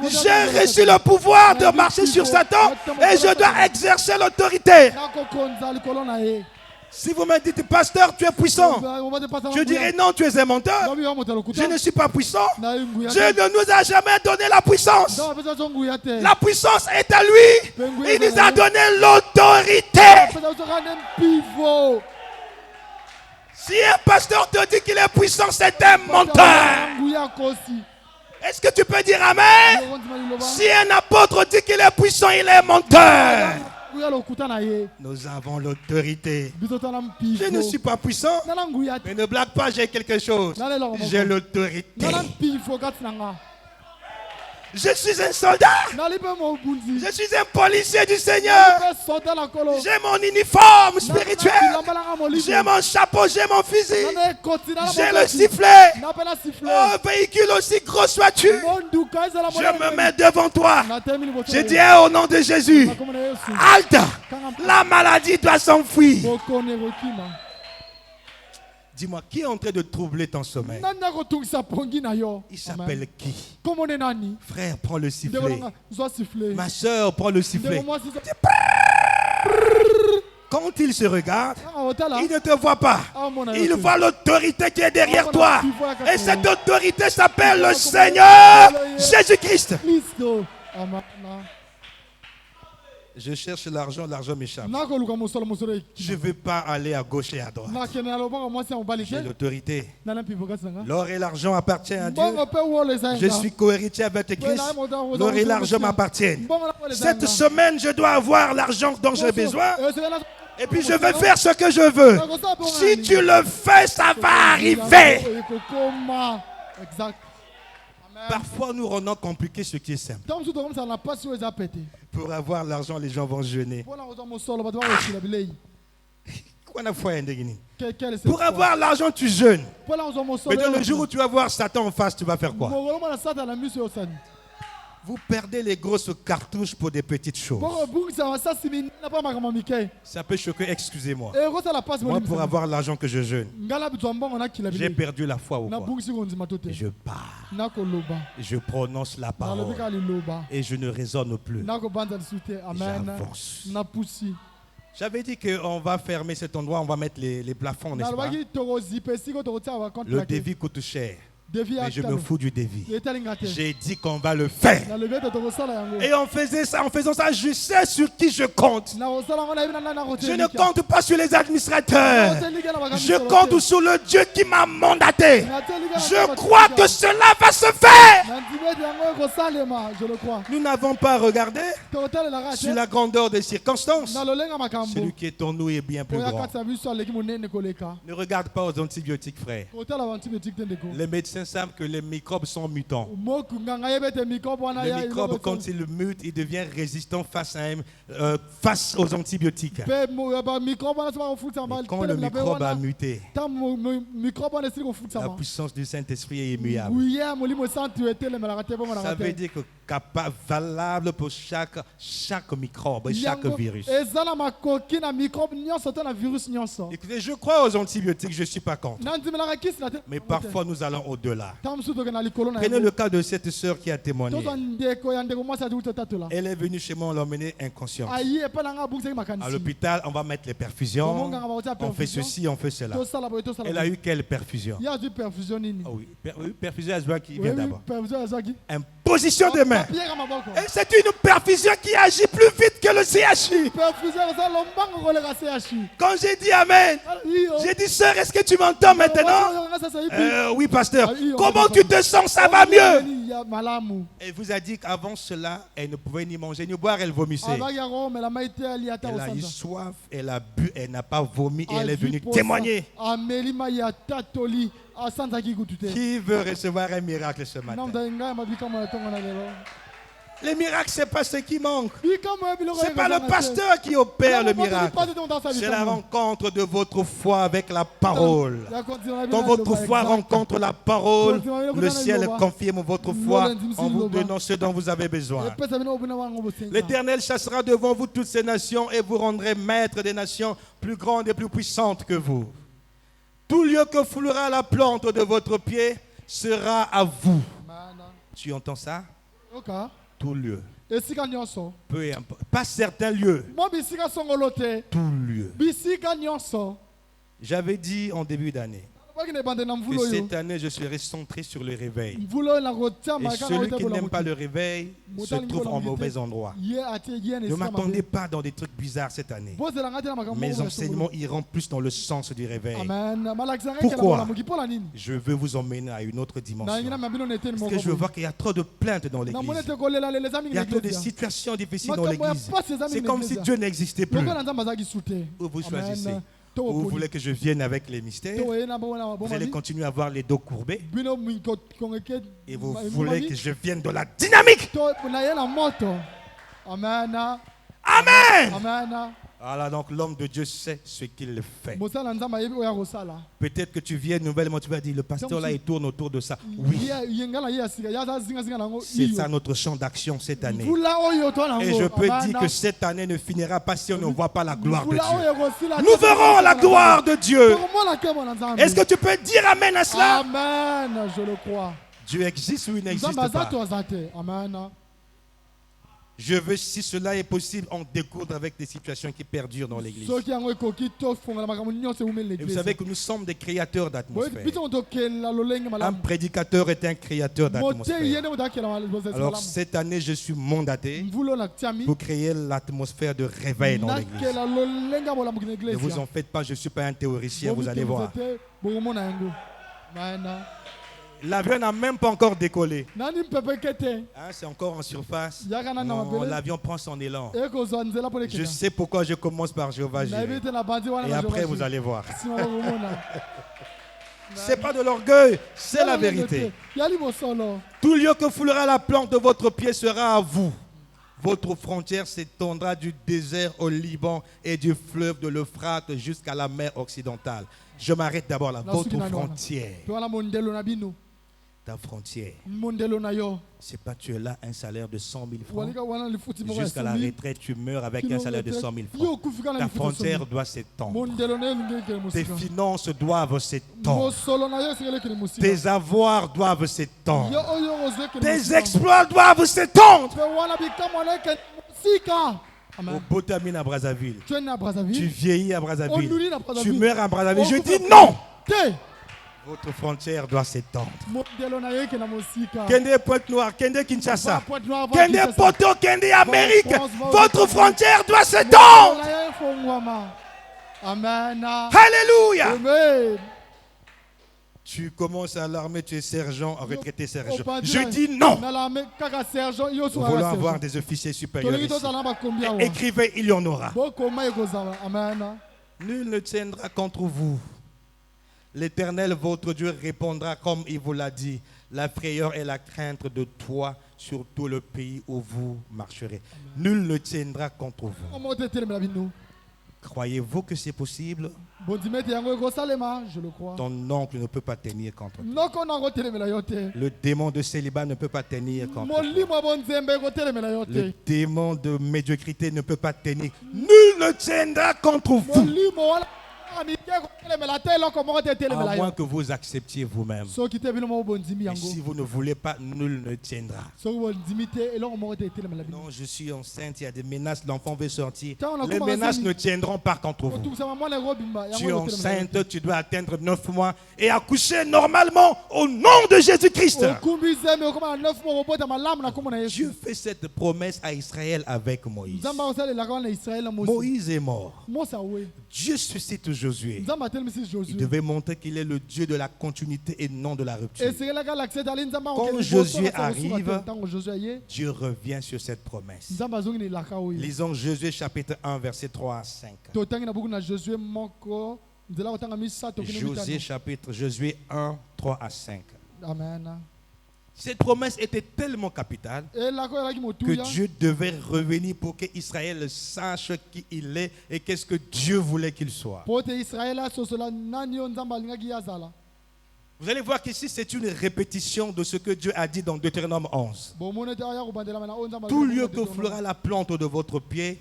J'ai reçu le pouvoir de marcher sur Satan et je dois exercer l'autorité. Si vous me dites, pasteur, tu es puissant, je dirais non, tu es un menteur. Je ne suis pas puissant. Dieu ne nous a jamais donné la puissance. La puissance est à lui. Il nous a donné l'autorité. Si un pasteur te dit qu'il est puissant, c'est un menteur. Est-ce que tu peux dire amen? Si un apôtre dit qu'il est puissant, il est menteur. Nous avons l'autorité. Je ne suis pas puissant, mais ne blague pas, j'ai quelque chose. J'ai l'autorité. Je suis un soldat. Je suis un policier du Seigneur. J'ai mon uniforme spirituel. J'ai mon chapeau, j'ai mon fusil. J'ai le sifflet. Oh, véhicule aussi gros sois-tu. Je me mets devant toi. Je dis au nom de Jésus, halte. La maladie doit s'enfuir. Dis-moi, qui est en train de troubler ton sommeil? Il s'appelle qui? Frère, prends le sifflet. Ma soeur, prends le sifflet. Quand il se regarde, il ne te voit pas. Il voit l'autorité qui est derrière toi. Et cette autorité s'appelle le Seigneur Jésus-Christ. Je cherche l'argent, l'argent m'échappe. Je ne veux pas aller à gauche et à droite. J'ai l'autorité. L'or et l'argent appartiennent à Dieu. Je suis co-héritier avec Christ. L'or et l'argent m'appartiennent. Cette semaine, je dois avoir l'argent dont j'ai besoin. Et puis je vais faire ce que je veux. Si tu le fais, ça va arriver. Parfois, nous rendons compliqué ce qui est simple. Pour avoir l'argent, les gens vont jeûner. Pour avoir l'argent, tu jeûnes. Mais dans le jour où tu vas voir Satan en face, tu vas faire quoi? Vous perdez les grosses cartouches pour des petites choses. Ça peut choquer, excusez-moi. Moi, pour avoir l'argent que je jeûne, j'ai perdu la foi au quoi. Et je pars. Et je prononce la parole. Et je ne raisonne plus. J'avance. J'avais dit qu'on va fermer cet endroit, on va mettre les plafonds, n'est-ce pas? Le devis coûte cher. Mais je me fous du défi. J'ai dit qu'on va le faire. Et en faisant ça, je sais sur qui je compte. Je ne compte pas sur les administrateurs. Je compte sur le Dieu qui m'a mandaté. Je crois que cela va se faire. Nous n'avons pas regardé sur la grandeur des circonstances. Celui qui est en nous est bien plus grand. Ne regarde pas aux antibiotiques, frère. Les médecins savent que les microbes sont mutants. Les microbes, quand ils mutent, ils deviennent résistants face aux antibiotiques. Mais quand le microbe a muté, la puissance du Saint-Esprit est immuable. Ça veut dire que capable, valable pour chaque microbe, chaque virus. Écoutez, je crois aux antibiotiques, je ne suis pas contre. Mais parfois nous allons au-delà. Prenez le cas de cette sœur qui a témoigné. Elle est venue chez moi, on l'a emmenée inconsciente. À l'hôpital, on va mettre les perfusions. On fait ceci, on fait cela. Elle a eu quelle perfusion? Oui, perfusion qui vient d'abord. Imposition de main. Et c'est une perfusion qui agit plus vite que le CHU. Quand j'ai dit Amen, j'ai dit sœur, est-ce que tu m'entends maintenant? Oui, pasteur. Comment tu te sens? Ça va mieux. Elle vous a dit qu'avant cela, elle ne pouvait ni manger ni boire, elle vomissait. Elle a eu soif, elle a bu, elle n'a pas vomi et elle est venue témoigner. Qui veut recevoir un miracle ce matin? Les miracles, ce n'est pas ce qui manque. Ce n'est pas le pasteur qui opère le miracle. C'est la rencontre de votre foi avec la parole. Quand votre foi rencontre la parole, le ciel confirme votre foi en vous donnant ce dont vous avez besoin. L'Éternel chassera devant vous toutes ces nations et vous rendrez maître des nations plus grandes et plus puissantes que vous. Tout lieu que foulera la plante de votre pied sera à vous. Tu entends ça? Tout lieu. Peu importe. Pas certains lieux. Tout lieu. J'avais dit en début d'année que cette année je serai centré sur le réveil. Et celui qui n'aime pas le réveil se trouve en mauvais endroit. Ne m'attendez pas dans des trucs bizarres cette année. Mes enseignements iront plus dans le sens du réveil. Pourquoi? Je veux vous emmener à une autre dimension. Parce que je vois qu'il y a trop de plaintes dans l'église. Il y a trop de situations difficiles dans l'église. C'est comme si Dieu n'existait plus. Où vous choisissez? Vous voulez que je vienne avec les mystères? Vous allez continuer à avoir les dos courbés? Et vous voulez que je vienne dans la dynamique? Amen. Amen. Voilà, donc l'homme de Dieu sait ce qu'il fait. Peut-être que tu viens nouvellement, tu vas dire, le pasteur là, il tourne autour de ça. Oui. C'est ça notre champ d'action cette année. Et je peux dire que cette année ne finira pas si on ne voit pas la gloire de Dieu. Nous verrons la gloire de Dieu. Est-ce que tu peux dire Amen à cela? Amen, je le crois. Dieu existe ou il n'existe pas? Amen. Je veux, si cela est possible, en découdre avec des situations qui perdurent dans l'église. Et vous savez que nous sommes des créateurs d'atmosphère. Un prédicateur est un créateur d'atmosphère. Alors cette année, je suis mandaté pour créer l'atmosphère de réveil dans l'église. Ne vous en faites pas, je ne suis pas un théoricien, vous allez voir. L'avion n'a même pas encore décollé. C'est encore en surface. Non, l'avion prend son élan. Je sais pourquoi je commence par Jéhovah Jireh. Et après, vous allez voir. C'est pas de l'orgueil, c'est la vérité. Tout lieu que foulera la plante de votre pied sera à vous. Votre frontière s'étendra du désert au Liban et du fleuve de l'Euphrate jusqu'à la mer occidentale. Je m'arrête d'abord là. Votre frontière. Ta frontière. C'est pas tu es là un salaire de 100 000 francs. Jusqu'à la retraite, tu meurs avec un salaire de 100 000 francs. Ta frontière doit s'étendre. Tes finances doivent s'étendre. Tes avoirs doivent s'étendre. Tes exploits doivent s'étendre. Au Botamine à Brazzaville. Tu vieillis à Brazzaville. Tu meurs à Brazzaville. Je dis non. Votre frontière doit s'étendre. mondelo na yo ke na mosika. Kende Pointe-Noire, Kende Kinshasa, Pointe-Noire, Kende Poto, Kende Amérique. France, Votre frontière doit s'étendre. Mondelo na yo efongwama. Amen. Alléluia. Amen. Tu commences à l'armée, tu es sergent, retraité sergent. Opa, Je dis non. na l'armée, kaka sergent, yo Nous so voulons kaka avoir sergent. des officiers supérieurs Tolingi ici. tozala ba combien wa? Écrivez, il y en aura. Bokoma ekozala. Amen. Nul ne tiendra contre vous. L'Éternel, votre Dieu, répondra comme il vous l'a dit. La frayeur et la crainte de toi sur tout le pays où vous marcherez. Nul ne tiendra contre vous. Omo tetelemela bino. Croyez-vous que c'est possible? Bondimete yango ekosalema, je le crois. Ton oncle ne peut pas tenir contre toi. Noko nango telemela yo te. Le démon de célibat ne peut pas tenir contre toi. Molimo bonzembe ekotelemela yo Le te. démon de médiocrité ne peut pas tenir. Nul ne tiendra contre vous. Molimo wala amike ekotelemela te eloko moko te À etelemela moins yo. que vous acceptiez vous-même. Soki te bino mo bondimi Et yango. si vous ne voulez pas, nul ne tiendra. Soki bondimi te eloko moko te etelemela bino. Non, je suis enceinte, il y a des menaces, l'enfant veut sortir. Tiens, on a Les commencé menaces à- ne tiendront pas contre vous. Otukisama mwana ekobimba Tu es yango etelemela yo te. enceinte, tu dois atteindre 9 mois et accoucher normalement au nom de Jésus-Christ. Okumbi zembe okoma na 9 mois obota malamu na kombo na Yesu. Dieu fait cette promesse à Israël avec Moïse. Nzambe akosalelaka wana Israel na Mosi. Moïse est mort. Mosa we. Dieu suscite Josué. Nzambe atelemisi Il Josué. devait montrer qu'il est le Dieu de la continuité et non de la rupture. esekelaka lakisa ete ali nzambe Quand akokende Josué liboso na kosuka te. arrive, Ntango Josué aye Dieu revient sur cette promesse. nzambe azongi na elaka oyo. Lisons Josué chapitre 1, verset 3 à 5. totangi na buku na Josué moko nzela kotanga misato kino Josué chapitre Josué 1, 3 à 5. amen. Cette promesse était tellement capitale elaka oyo elaki que motuya Dieu devait revenir pour que Israël sache qui il est et qu'est-ce que Dieu voulait qu'il soit. po ete Israele asosola nani oyo nzambe alingaki ye azala. Vous allez voir qu'ici c'est une répétition de ce que Dieu a dit dans Deutéronome 11. bomoni ete aya kobandelama na oyo nzambe Tout alingaki lieu na que Deutéronome. fleura la plante de votre pied,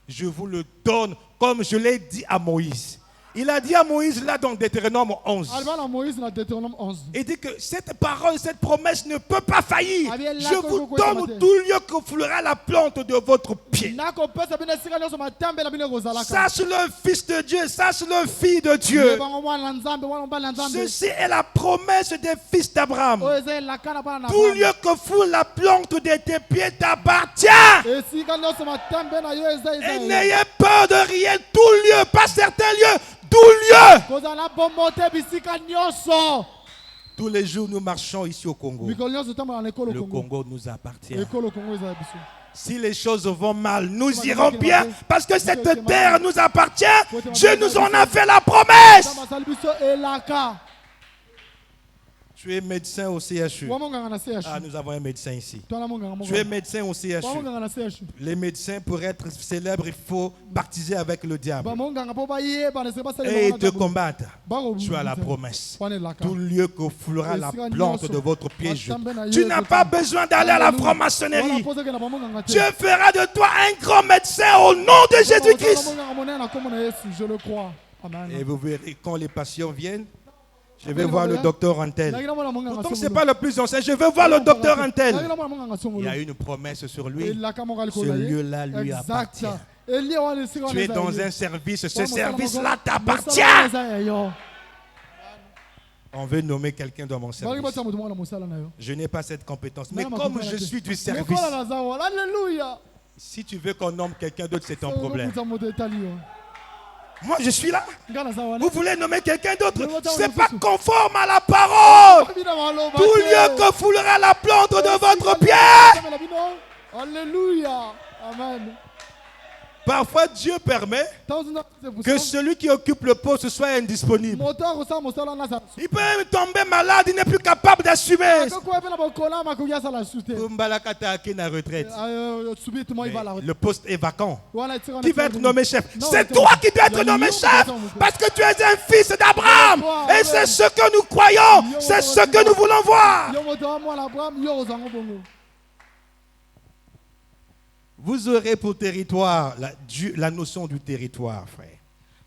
je vous le donne comme je l'ai dit à Moïse. Il a dit à Moïse là dans Deutéronome 11. aliba na Moïse na Deutéronome 11. Il dit que cette parole, cette promesse ne peut pas faillir. Ah bien, là, Je que vous vous donne connaissez. tout lieu que fleura la plante de votre pied. nakopesa bino esika nyonso matambela bino ekozalaka. Sache le Fils de Dieu, sache le Fils de Dieu. yebango mwana na nzambe wana mobali na nzambe Ceci est la promesse des fils d'Abraham. oyo eza elaka na bana na Tout Abraham. lieu que foule la plante de tes pieds t'appartient. esika nyonso matambe na yo eza Et eza n'ayez peur de rien. Tout lieu, pas certains lieux. Tout lieu. kozala na bombo te bisika nyonso. Tous les jours, nous marchons ici au Congo. mikolo nyonso tambola na ekolo Le Congo. Congo nous appartient. ekolo Congo eza ya biso. Si les choses vont mal, nous irons bien parce que cette terre nous appartient. Dieu nous en a fait la promesse. nzambe asali biso elaka. Tu es médecin au CHU. wa monganga na Ah, CHU. nous avons un médecin ici. twana monganga Tu es moko. médecin au wa CHU. monganga na CHU. Les médecins, pour être célèbres, il faut baptiser avec le diable. ba monganga mpo bayeba na esika basali Et ils bango te na diable. combattent. Bango Tu as la bubisa. promesse. wana elaka. Tout lieu que foulera la plante de votre pied, tu n'as pas besoin d'aller à la franc-maçonnerie. Wana poza ke na ba monganga te. Dieu fera de toi un grand médecin au nom de Ozala Jésus-Christ. monganga monene na kombo na Yesu, je le crois. Amen. Et vous verrez, quand les patients viennent, je vais voir le docteur Antel. Nalaki na mona monganga Pourtant, ce songolo. n'est pas le plus ancien. Je veux voir le docteur Antel. Nalaki na mona monganga Il songolo. y a une promesse sur lui. elaka moko alikolo Ce na ye. lieu-là lui Exact. appartient. Elie wana esika wana Tu es eza dans ya ye. un service. Ce Wana mosala service-là moko- t'appartient. mosala wana eza ya yo. On veut nommer quelqu'un dans mon Baki service. batia moto moko na mosala na yo. Je n'ai pas cette compétence. Mais Nana comme makomi je wana te. suis du Mais service, kola naza wana. Alléluia. si tu veux qu'on nomme quelqu'un d'autre, c'est ton problème. Okokuta moto etali yo. Moi, je suis là. Nga naza wana. Vous voulez nommer quelqu'un d'autre? Mais votre C'est pas refus. conforme à la parole. Bina maloba Tout te. lieu que foulera la plante de votre pied. Tamela bino. Alléluia. Amen. Parfois, Dieu permet que celui qui occupe le poste soit indisponible. moto akosala mosala wana aza Il peut même tomber malade, il n'est plus capable d'assumer. akokoya mpe na bokola makoki asala su te. Mbalakata a na retraite. Subitement il va à la retraite. Le poste est vacant. Wana etika wana Qui va etika être wana. nommé chef? Non, C'est non, toi qui dois être non, nommé non, chef non, non, parce que tu es un fils d'Abraham. Non, Et c'est non. ce que nous croyons, c'est ce que nous voulons voir. Yo moto wa mwana Abraham yo ozango bongo. Vous aurez pour territoire la notion du territoire, frère.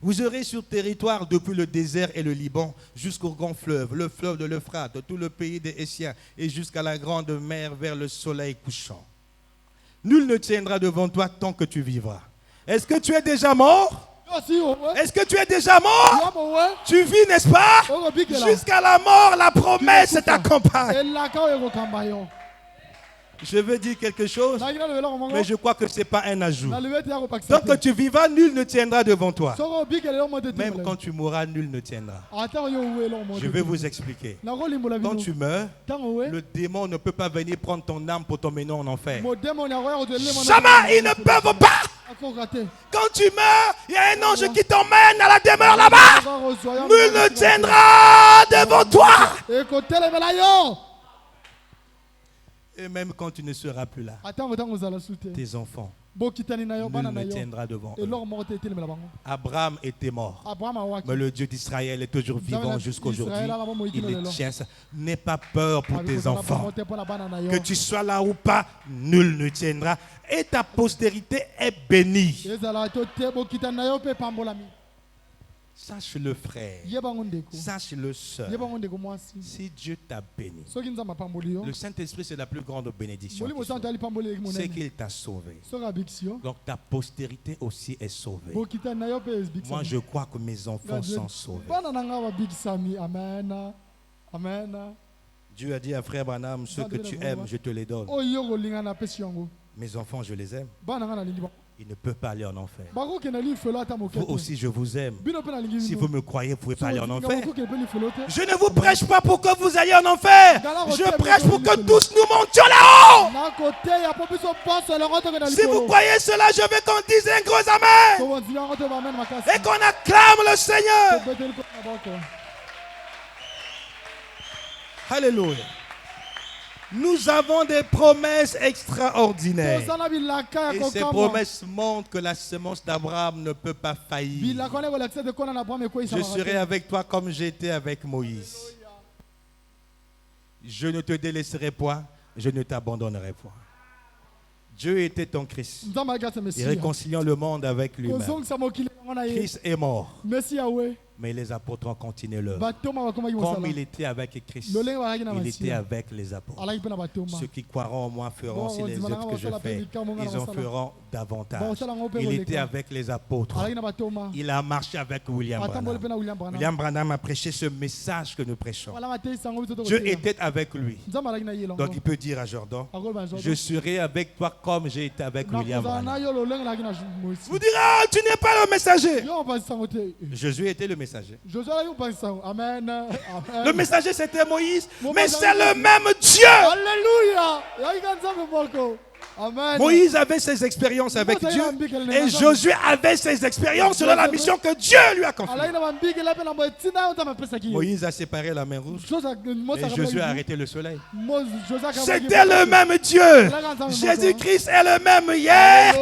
Vous aurez sur territoire depuis le désert et le Liban jusqu'au grand fleuve, le fleuve de l'Euphrate, tout le pays des Essiens et jusqu'à la grande mer vers le soleil couchant. Nul ne tiendra devant toi tant que tu vivras. Est-ce que tu es déjà mort? Est-ce que tu es déjà mort? Tu vis, n'est-ce pas? Jusqu'à la mort, la promesse t'accompagne. Je veux dire quelque chose, mais je crois que ce n'est pas un ajout. Tant que tu vivras, nul ne tiendra devant toi. Même quand tu mourras, nul ne tiendra. Je vais vous expliquer. Quand tu meurs, le démon ne peut pas venir prendre ton âme pour t'emmener en enfer. Jamais, ils ne peuvent pas. Quand tu meurs, il y a un ange qui t'emmène à la demeure là-bas. Nul ne tiendra devant toi. Et même quand tu ne seras plus là, tes enfants, nul ne tiendra devant eux. Abraham était mort, mais le Dieu d'Israël est toujours vivant jusqu'aujourd'hui. Il les tient. N'aie pas peur pour tes enfants. Que tu sois là ou pas, nul ne tiendra. Et ta postérité est bénie. Sache-le, frère. Sache-le, sœur. Si Dieu t'a béni, le Saint-Esprit, c'est la plus grande bénédiction. C'est qu'il t'a sauvé. Donc ta postérité aussi est sauvée. Moi, je crois que mes enfants sont sauvés. Dieu a dit à frère Branham, ceux que tu aimes, je te les donne. Mes enfants, je les aime. Ils ne peuvent pas aller en enfer. Vous aussi, je vous aime. Si vous me croyez, vous ne pouvez pas aller en enfer. Je ne vous prêche pas pour que vous ayez en enfer. Je prêche pour que tous nous montions là-haut. Si vous croyez cela, je veux qu'on dise un gros amen. Et qu'on acclame le Seigneur. Alléluia. Nous avons des promesses extraordinaires. Et ces promesses montrent que la semence d'Abraham ne peut pas faillir. Je serai avec toi comme j'étais avec Moïse. Je ne te délaisserai point, je ne t'abandonnerai point. Dieu était ton Christ, et réconciliant le monde avec lui-même. Christ est mort, mais les apôtres ont continué l'œuvre. Comme il était avec Christ, il était avec les apôtres. Ceux qui croiront en moi feront aussi les œuvres que je fais. Ils en feront davantage. Il était avec les apôtres. Il a marché avec William Branham. William Branham a prêché ce message que nous prêchons. Dieu était avec lui. Donc il peut dire à Jordan, je serai avec toi comme j'ai été avec William Branham. Vous direz, ah, tu n'es pas le messager. Jésus était le messager. Amen. Le messager c'était Moïse, mais c'est le même Dieu. Alléluia. Amen. Moïse avait ses expériences avec Dieu et Josué avait ses expériences selon la mission que Dieu lui a confiée. Moïse a séparé la mer rouge et Josué a arrêté le soleil. C'était le même Dieu. Jésus-Christ est le même hier,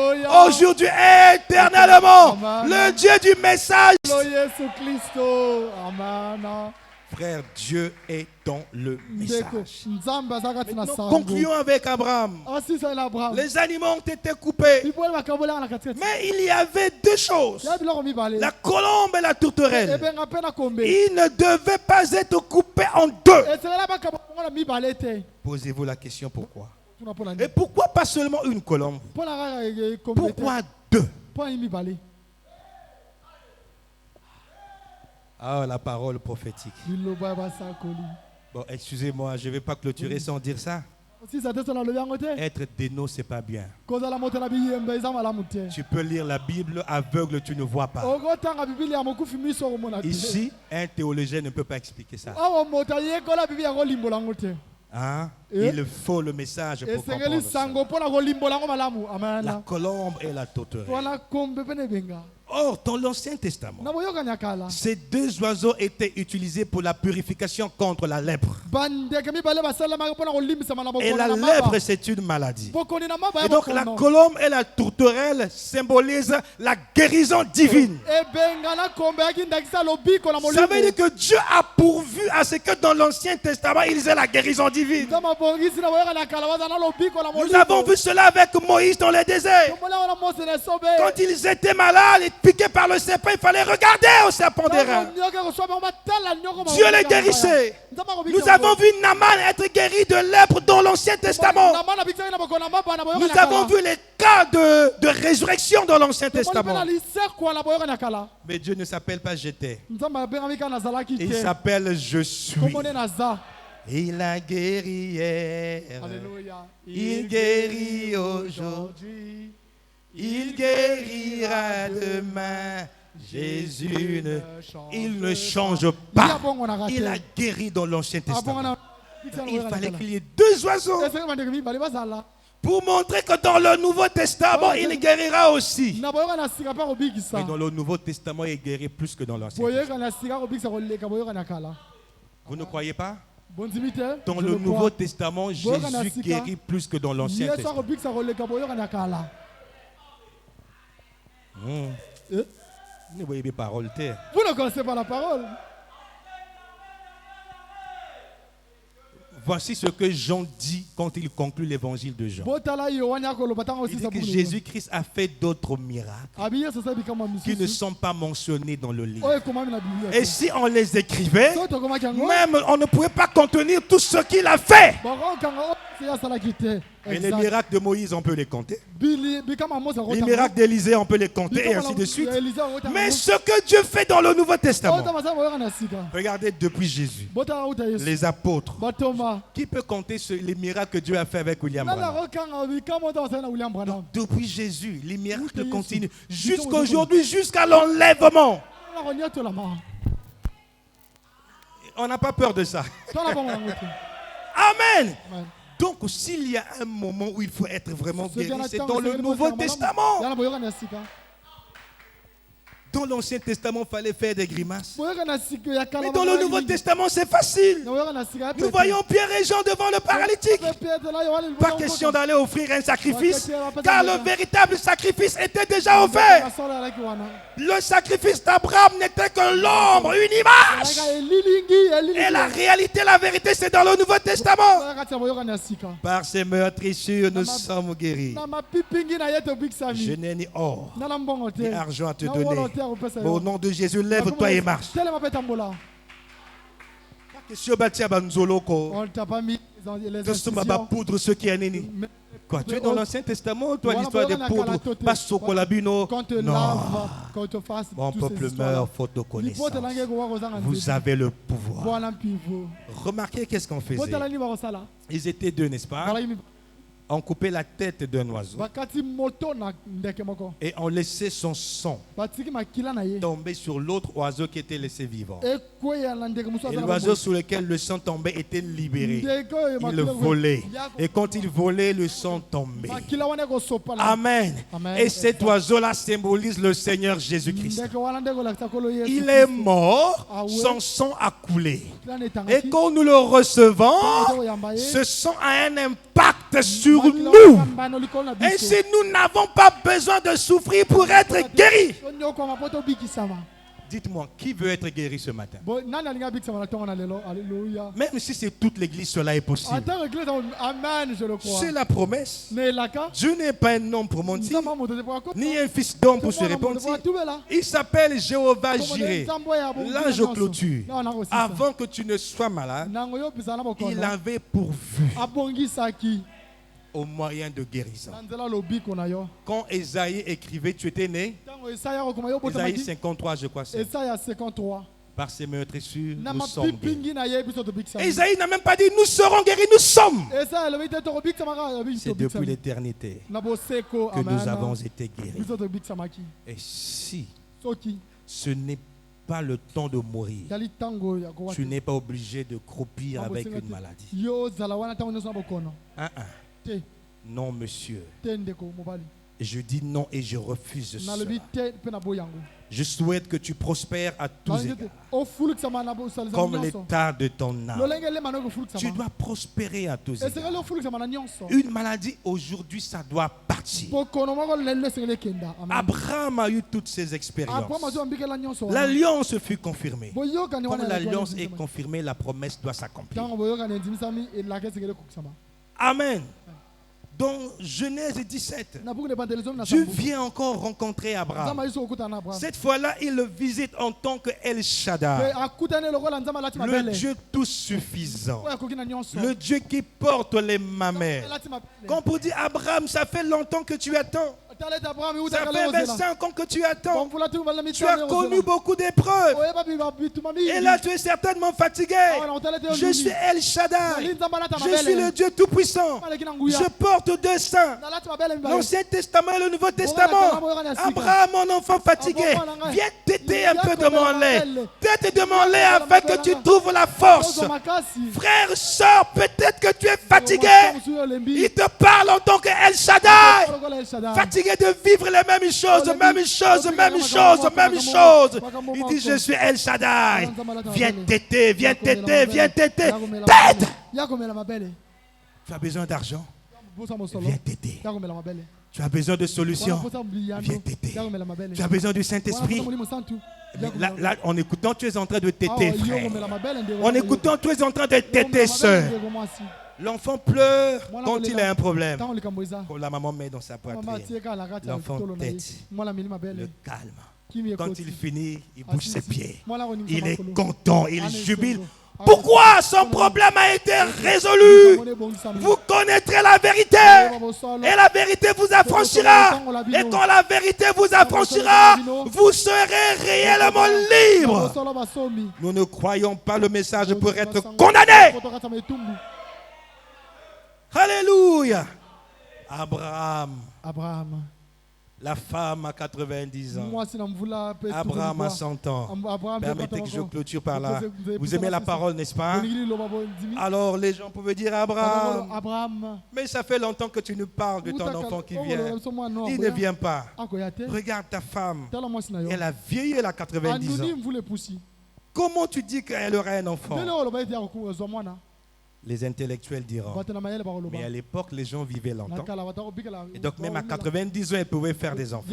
aujourd'hui et éternellement. Le Dieu du message. Frère, Dieu est dans le message. Maintenant, concluons avec Abraham. Les animaux ont été coupés. Mais il y avait deux choses. La colombe et la tourterelle. Ils ne devaient pas être coupés en deux. Posez-vous la question pourquoi. Et pourquoi pas seulement une colombe? Pourquoi deux? Ah, la parole prophétique. Bon, excusez-moi, je ne vais pas clôturer sans dire ça. Être déno, c'est pas bien. Tu peux lire la Bible aveugle, tu ne vois pas. Ici, un théologien ne peut pas expliquer ça. Hein? Il faut le message pour comprendre ça. La colombe et la tourterelle. Or, dans l'Ancien Testament, ces deux oiseaux étaient utilisés pour la purification contre la lèpre. Et la lèpre, c'est une maladie. Et donc, la colombe et la tourterelle symbolisent la guérison divine. Ça veut dire que Dieu a pourvu à ce que dans l'Ancien Testament, ils aient la guérison divine. Nous avons vu cela avec Moïse dans le désert. Quand ils étaient malades, piqués par le serpent, il fallait regarder au serpent des reins. Dieu les guérissait. Nous avons vu Naaman être guéri de lèpre dans l'Ancien Testament. Nous avons vu les cas pas de résurrection dans l'Ancien Testament. Mais Dieu ne s'appelle pas j'étais. Il s'appelle je suis. Il a guéri hier. Alléluia. Il guérit aujourd'hui. Il guérira demain. Jésus il ne change pas. Il a guéri dans l'Ancien Testament. Il fallait qu'il y ait 2 oiseaux pour montrer que dans le Nouveau Testament, il guérira aussi. Mais dans le Nouveau Testament, il guérit plus que dans l'Ancien Testament. Vous ne croyez pas? Dans le Nouveau Testament, Jésus guérit plus que dans l'Ancien Testament. Vous ne voyez pas parole terre. Vous ne connaissez pas la parole. Voici ce que Jean dit quand il conclut l'évangile de Jean. Il dit que Jésus-Christ a fait d'autres miracles qui ne sont pas mentionnés dans le livre. Et si on les écrivait, même on ne pouvait pas contenir tout ce qu'il a fait. Mais les miracles de Moïse, on peut les compter. Les miracles d'Élisée, on peut les compter et ainsi de suite. Mais ce que Dieu fait dans le Nouveau Testament, regardez depuis Jésus, les apôtres, qui peut compter les miracles que Dieu a fait avec William Branham? Donc, depuis Jésus, les miracles continuent jusqu'aujourd'hui, jusqu'à l'enlèvement. On n'a pas peur de ça. Amen. Donc, s'il y a un moment où il faut être vraiment guéri, c'est dans le Nouveau Testament. Dans l'Ancien Testament, il fallait faire des grimaces. Mais dans le Nouveau Testament, c'est facile. Nous voyons Pierre et Jean devant le paralytique. Pas question d'aller offrir un sacrifice, car le véritable sacrifice était déjà offert. Le sacrifice d'Abraham n'était que l'ombre, une image. Et la réalité, la vérité, c'est dans le Nouveau Testament. Par ces meurtrissures, nous sommes guéris. Je n'ai ni or, ni argent à te donner. Mais au nom de Jésus, lève-toi et marche. On t'a pas mis les institutions. Poudre ce qui est nini. Quoi, tu es dans l'Ancien Testament, toi, l'histoire des poudres, pas Sokolabino. Non. Mon peuple meurt faute de connaissance. Vous avez le pouvoir. Remarquez qu'est-ce qu'on faisait. Ils étaient 2, n'est-ce pas? On coupait la tête d'un oiseau et on laissait son sang tomber sur l'autre oiseau qui était laissé vivant. Et l'oiseau sur lequel le sang tombait était libéré. Il volait. Et quand il volait, le sang tombait. Amen. Et cet oiseau-là symbolise le Seigneur Jésus-Christ. Il est mort, son sang a coulé. Et quand nous le recevons, ce sang a un impact sur nous. Ainsi, nous n'avons pas besoin de souffrir pour être guéris. Dites-moi, qui veut être guéri ce matin? Même si c'est toute l'église, cela est possible. C'est la promesse. Dieu n'est pas un homme pour mentir, ni un fils d'homme pour se repentir. Il s'appelle Jéhovah Jireh, l'ange aux clôtures. Avant que tu ne sois malade, il avait pourvu au moyen de guérison. Quand Esaïe écrivait, tu étais né. Esaïe 53, je crois. Par ces meurtrissures, nous sommes guéris. Esaïe n'a même pas dit nous serons guéris, nous sommes. C'est depuis l'éternité que nous avons été guéris. Et si ce n'est pas le temps de mourir, tu n'es pas obligé de croupir avec une maladie. Non, monsieur. Je dis non et je refuse cela. Je souhaite que tu prospères à tous égards, comme l'état de ton âme. Tu dois prospérer à tous égards. Une maladie aujourd'hui, ça doit partir. Abraham a eu toutes ces expériences. L'alliance fut confirmée. Comme l'alliance est confirmée, la promesse doit s'accomplir. Amen. Dans Genèse 17, Dieu vient encore rencontrer Abraham. Cette fois-là, il le visite en tant que El Shaddai, le Dieu tout suffisant, le Dieu qui porte les mamelles. Quand on dit Abraham, ça fait longtemps que tu attends. Ça fait 25 ans que tu attends. Tu as connu beaucoup d'épreuves. Et là, tu es certainement fatigué. Je suis El Shaddai. Je suis le Dieu Tout-Puissant. Je porte deux seins. L'Ancien Testament et le Nouveau Testament. Abraham, mon enfant fatigué, viens téter un peu de mon lait. Tète de mon lait afin que tu trouves la force. Frère, soeur, peut-être que tu es fatigué. Il te parle en tant que El Shaddai. Fatigué de vivre les mêmes choses, mêmes choses, mêmes choses, mêmes choses. Il dit, je suis El Shaddai. Viens téter, viens téter, viens téter. Tête! Tu as besoin d'argent? Viens téter. Tu as besoin de solutions? Viens téter. Tu as besoin du Saint-Esprit? Là, en écoutant, tu es en train de téter, frère. En écoutant, tu es en train de téter, sœur. L'enfant pleure quand il a un problème. Quand la maman met dans sa poitrine, l'enfant tète, le calme. Quand il finit, il bouge ses pieds. Il est content, il jubile. Pourquoi son problème a été résolu? Vous connaîtrez la vérité et la vérité vous affranchira. Et quand la vérité vous affranchira, vous serez réellement libre. Nous ne croyons pas le message pour être condamnés. Alléluia. Abraham. La femme à 90 ans. Abraham à 100 ans. Permettez que je clôture par là. Vous aimez la parole, n'est-ce pas? Alors les gens pouvaient dire Abraham. Mais ça fait longtemps que tu nous parles de ton enfant qui vient. Il ne vient pas. Regarde ta femme. Elle a vieilli, elle a 90 ans. Comment tu dis qu'elle aura un enfant? Les intellectuels diront. Mais à l'époque, les gens vivaient longtemps. Et donc même à 90 ans, elle pouvait faire des enfants.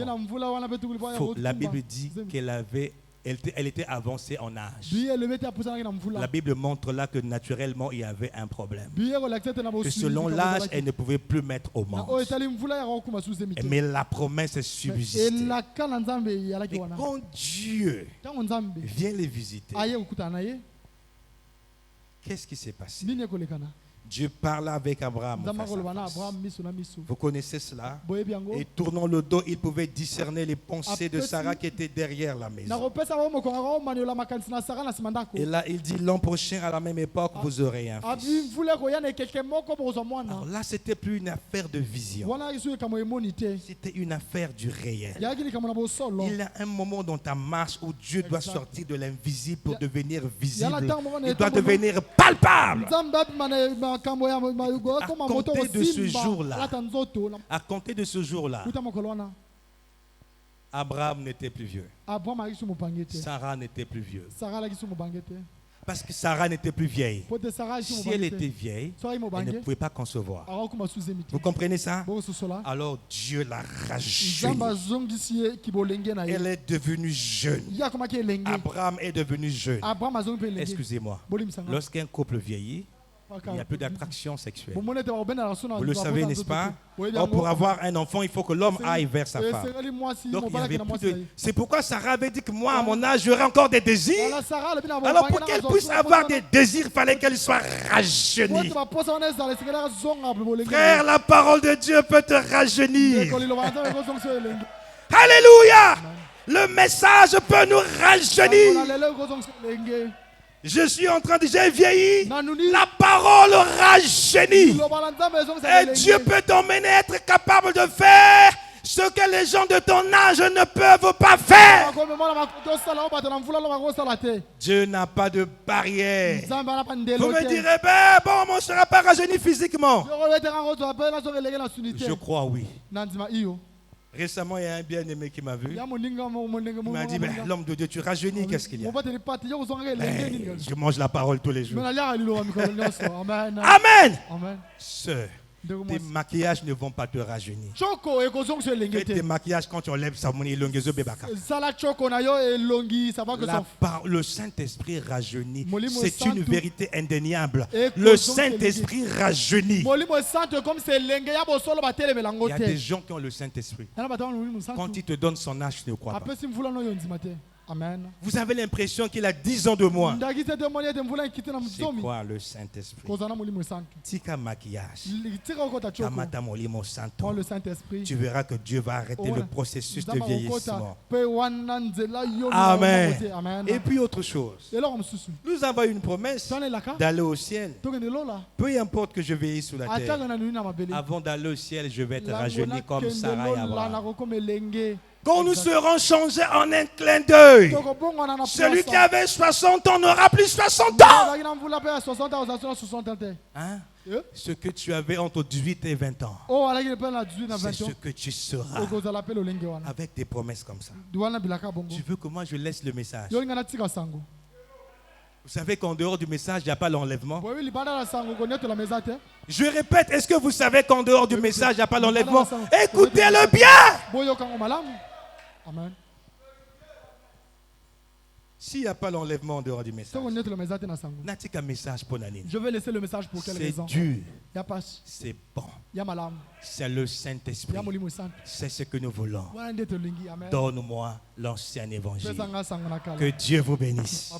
La Bible dit qu'elle était avancée en âge. La Bible montre là que naturellement, il y avait un problème. Que selon l'âge, elle ne pouvait plus mettre au monde. Mais la promesse est subsistée. Et quand Dieu vient les visiter, qu'est-ce qui s'est passé? Dieu parle avec Abraham. Vous connaissez cela? Et tournant le dos, il pouvait discerner les pensées de Sarah qui étaient derrière la maison. Et là, il dit, l'an prochain, à la même époque, vous aurez un fils. Alors là, c'était plus une affaire de vision. C'était une affaire du réel. Il y a un moment dans ta marche où Dieu doit sortir de l'invisible pour devenir visible. Il doit devenir palpable. À compter de ce jour-là, Abraham n'était plus vieux. Sarah n'était plus vieuse. Parce que Sarah n'était plus vieille. Si elle était vieille, elle ne pouvait pas concevoir. Vous comprenez ça? Alors Dieu l'a rajeunie. Elle est devenue jeune. Abraham est devenu jeune. Excusez-moi. Lorsqu'un couple vieillit, il n'y a plus d'attraction sexuelle. Vous le savez, n'est-ce pas? Or, pour avoir un enfant, il faut que l'homme aille vers sa femme. Donc, il y avait plus de... C'est pourquoi Sarah avait dit que moi, à mon âge, j'aurais encore des désirs. Alors, pour qu'elle puisse avoir des désirs, il fallait qu'elle soit rajeunie. Frère, la parole de Dieu peut te rajeunir. Alléluia! Le message peut nous rajeunir. Je suis en train de dire, j'ai vieilli. La parole rajeunit. Et Dieu peut t'emmener à être capable de faire ce que les gens de ton âge ne peuvent pas faire. Dieu n'a pas de barrière. Vous me direz, ben bon, on ne sera pas rajeuni physiquement. Je crois oui. Récemment, il y a un bien-aimé qui m'a vu. Il m'a dit, l'homme de Dieu, tu rajeunis, qu'est-ce qu'il y a? Je mange la parole tous les jours. Amen. Sœur, Tes maquillages ne vont pas te rajeunir. Choko ekozongisa elenge Fais tes te. maquillages quand tu enlèves ça. Sala choko na yo elongi, ça va que ça. Le Saint-Esprit rajeunit. Molimo C'est une Santo. vérité indéniable. Et Le kozongisa Saint-Esprit rajeunit. Molimo santo comme c'est elenge ya bosolo batelemelango Il y a te. des gens qui ont le Saint-Esprit. Yana bato wana molimo santo. Quand il te donne son âge, tu ne crois pas. Apesi mvula no yo nzima te. Amen. Vous avez l'impression qu'il a 10 ans de moins. Ndagi te demoni ete mvula ikite na C'est mzomi. quoi le Saint-Esprit? Kozana molimo santo. Tika maquillage. Tika okota choko. Kamata molimo santo. Prends le Saint-Esprit. Tu verras que Dieu va arrêter le processus de vieillissement. Amen. Amen. Et puis autre chose. Nous avons une promesse d'aller au ciel. Peu importe que je vieillisse sous la terre. Avant d'aller au ciel, je vais être rajeuni comme Sarah et Abraham. Quand nous serons changés en un clin d'œil, celui qui avait 60 ans n'aura plus 60 ans. Hein? Ce que tu avais entre 18 et 20 ans, c'est ce que tu seras. Avec des promesses comme ça. Tu veux que moi je laisse le message? Vous savez qu'en dehors du message, il n'y a pas l'enlèvement. Je répète, est-ce que vous savez qu'en dehors du message, il n'y a pas l'enlèvement? Écoutez-le bien. Amen. S'il n'y a pas l'enlèvement en dehors du message, n'a-t-il qu'un message pour Nanine? Je vais laisser le message pour quelle raison? C'est dur. C'est bon. C'est le Saint-Esprit. C'est ce que nous voulons. Donne-moi l'ancien évangile. Que Dieu vous bénisse.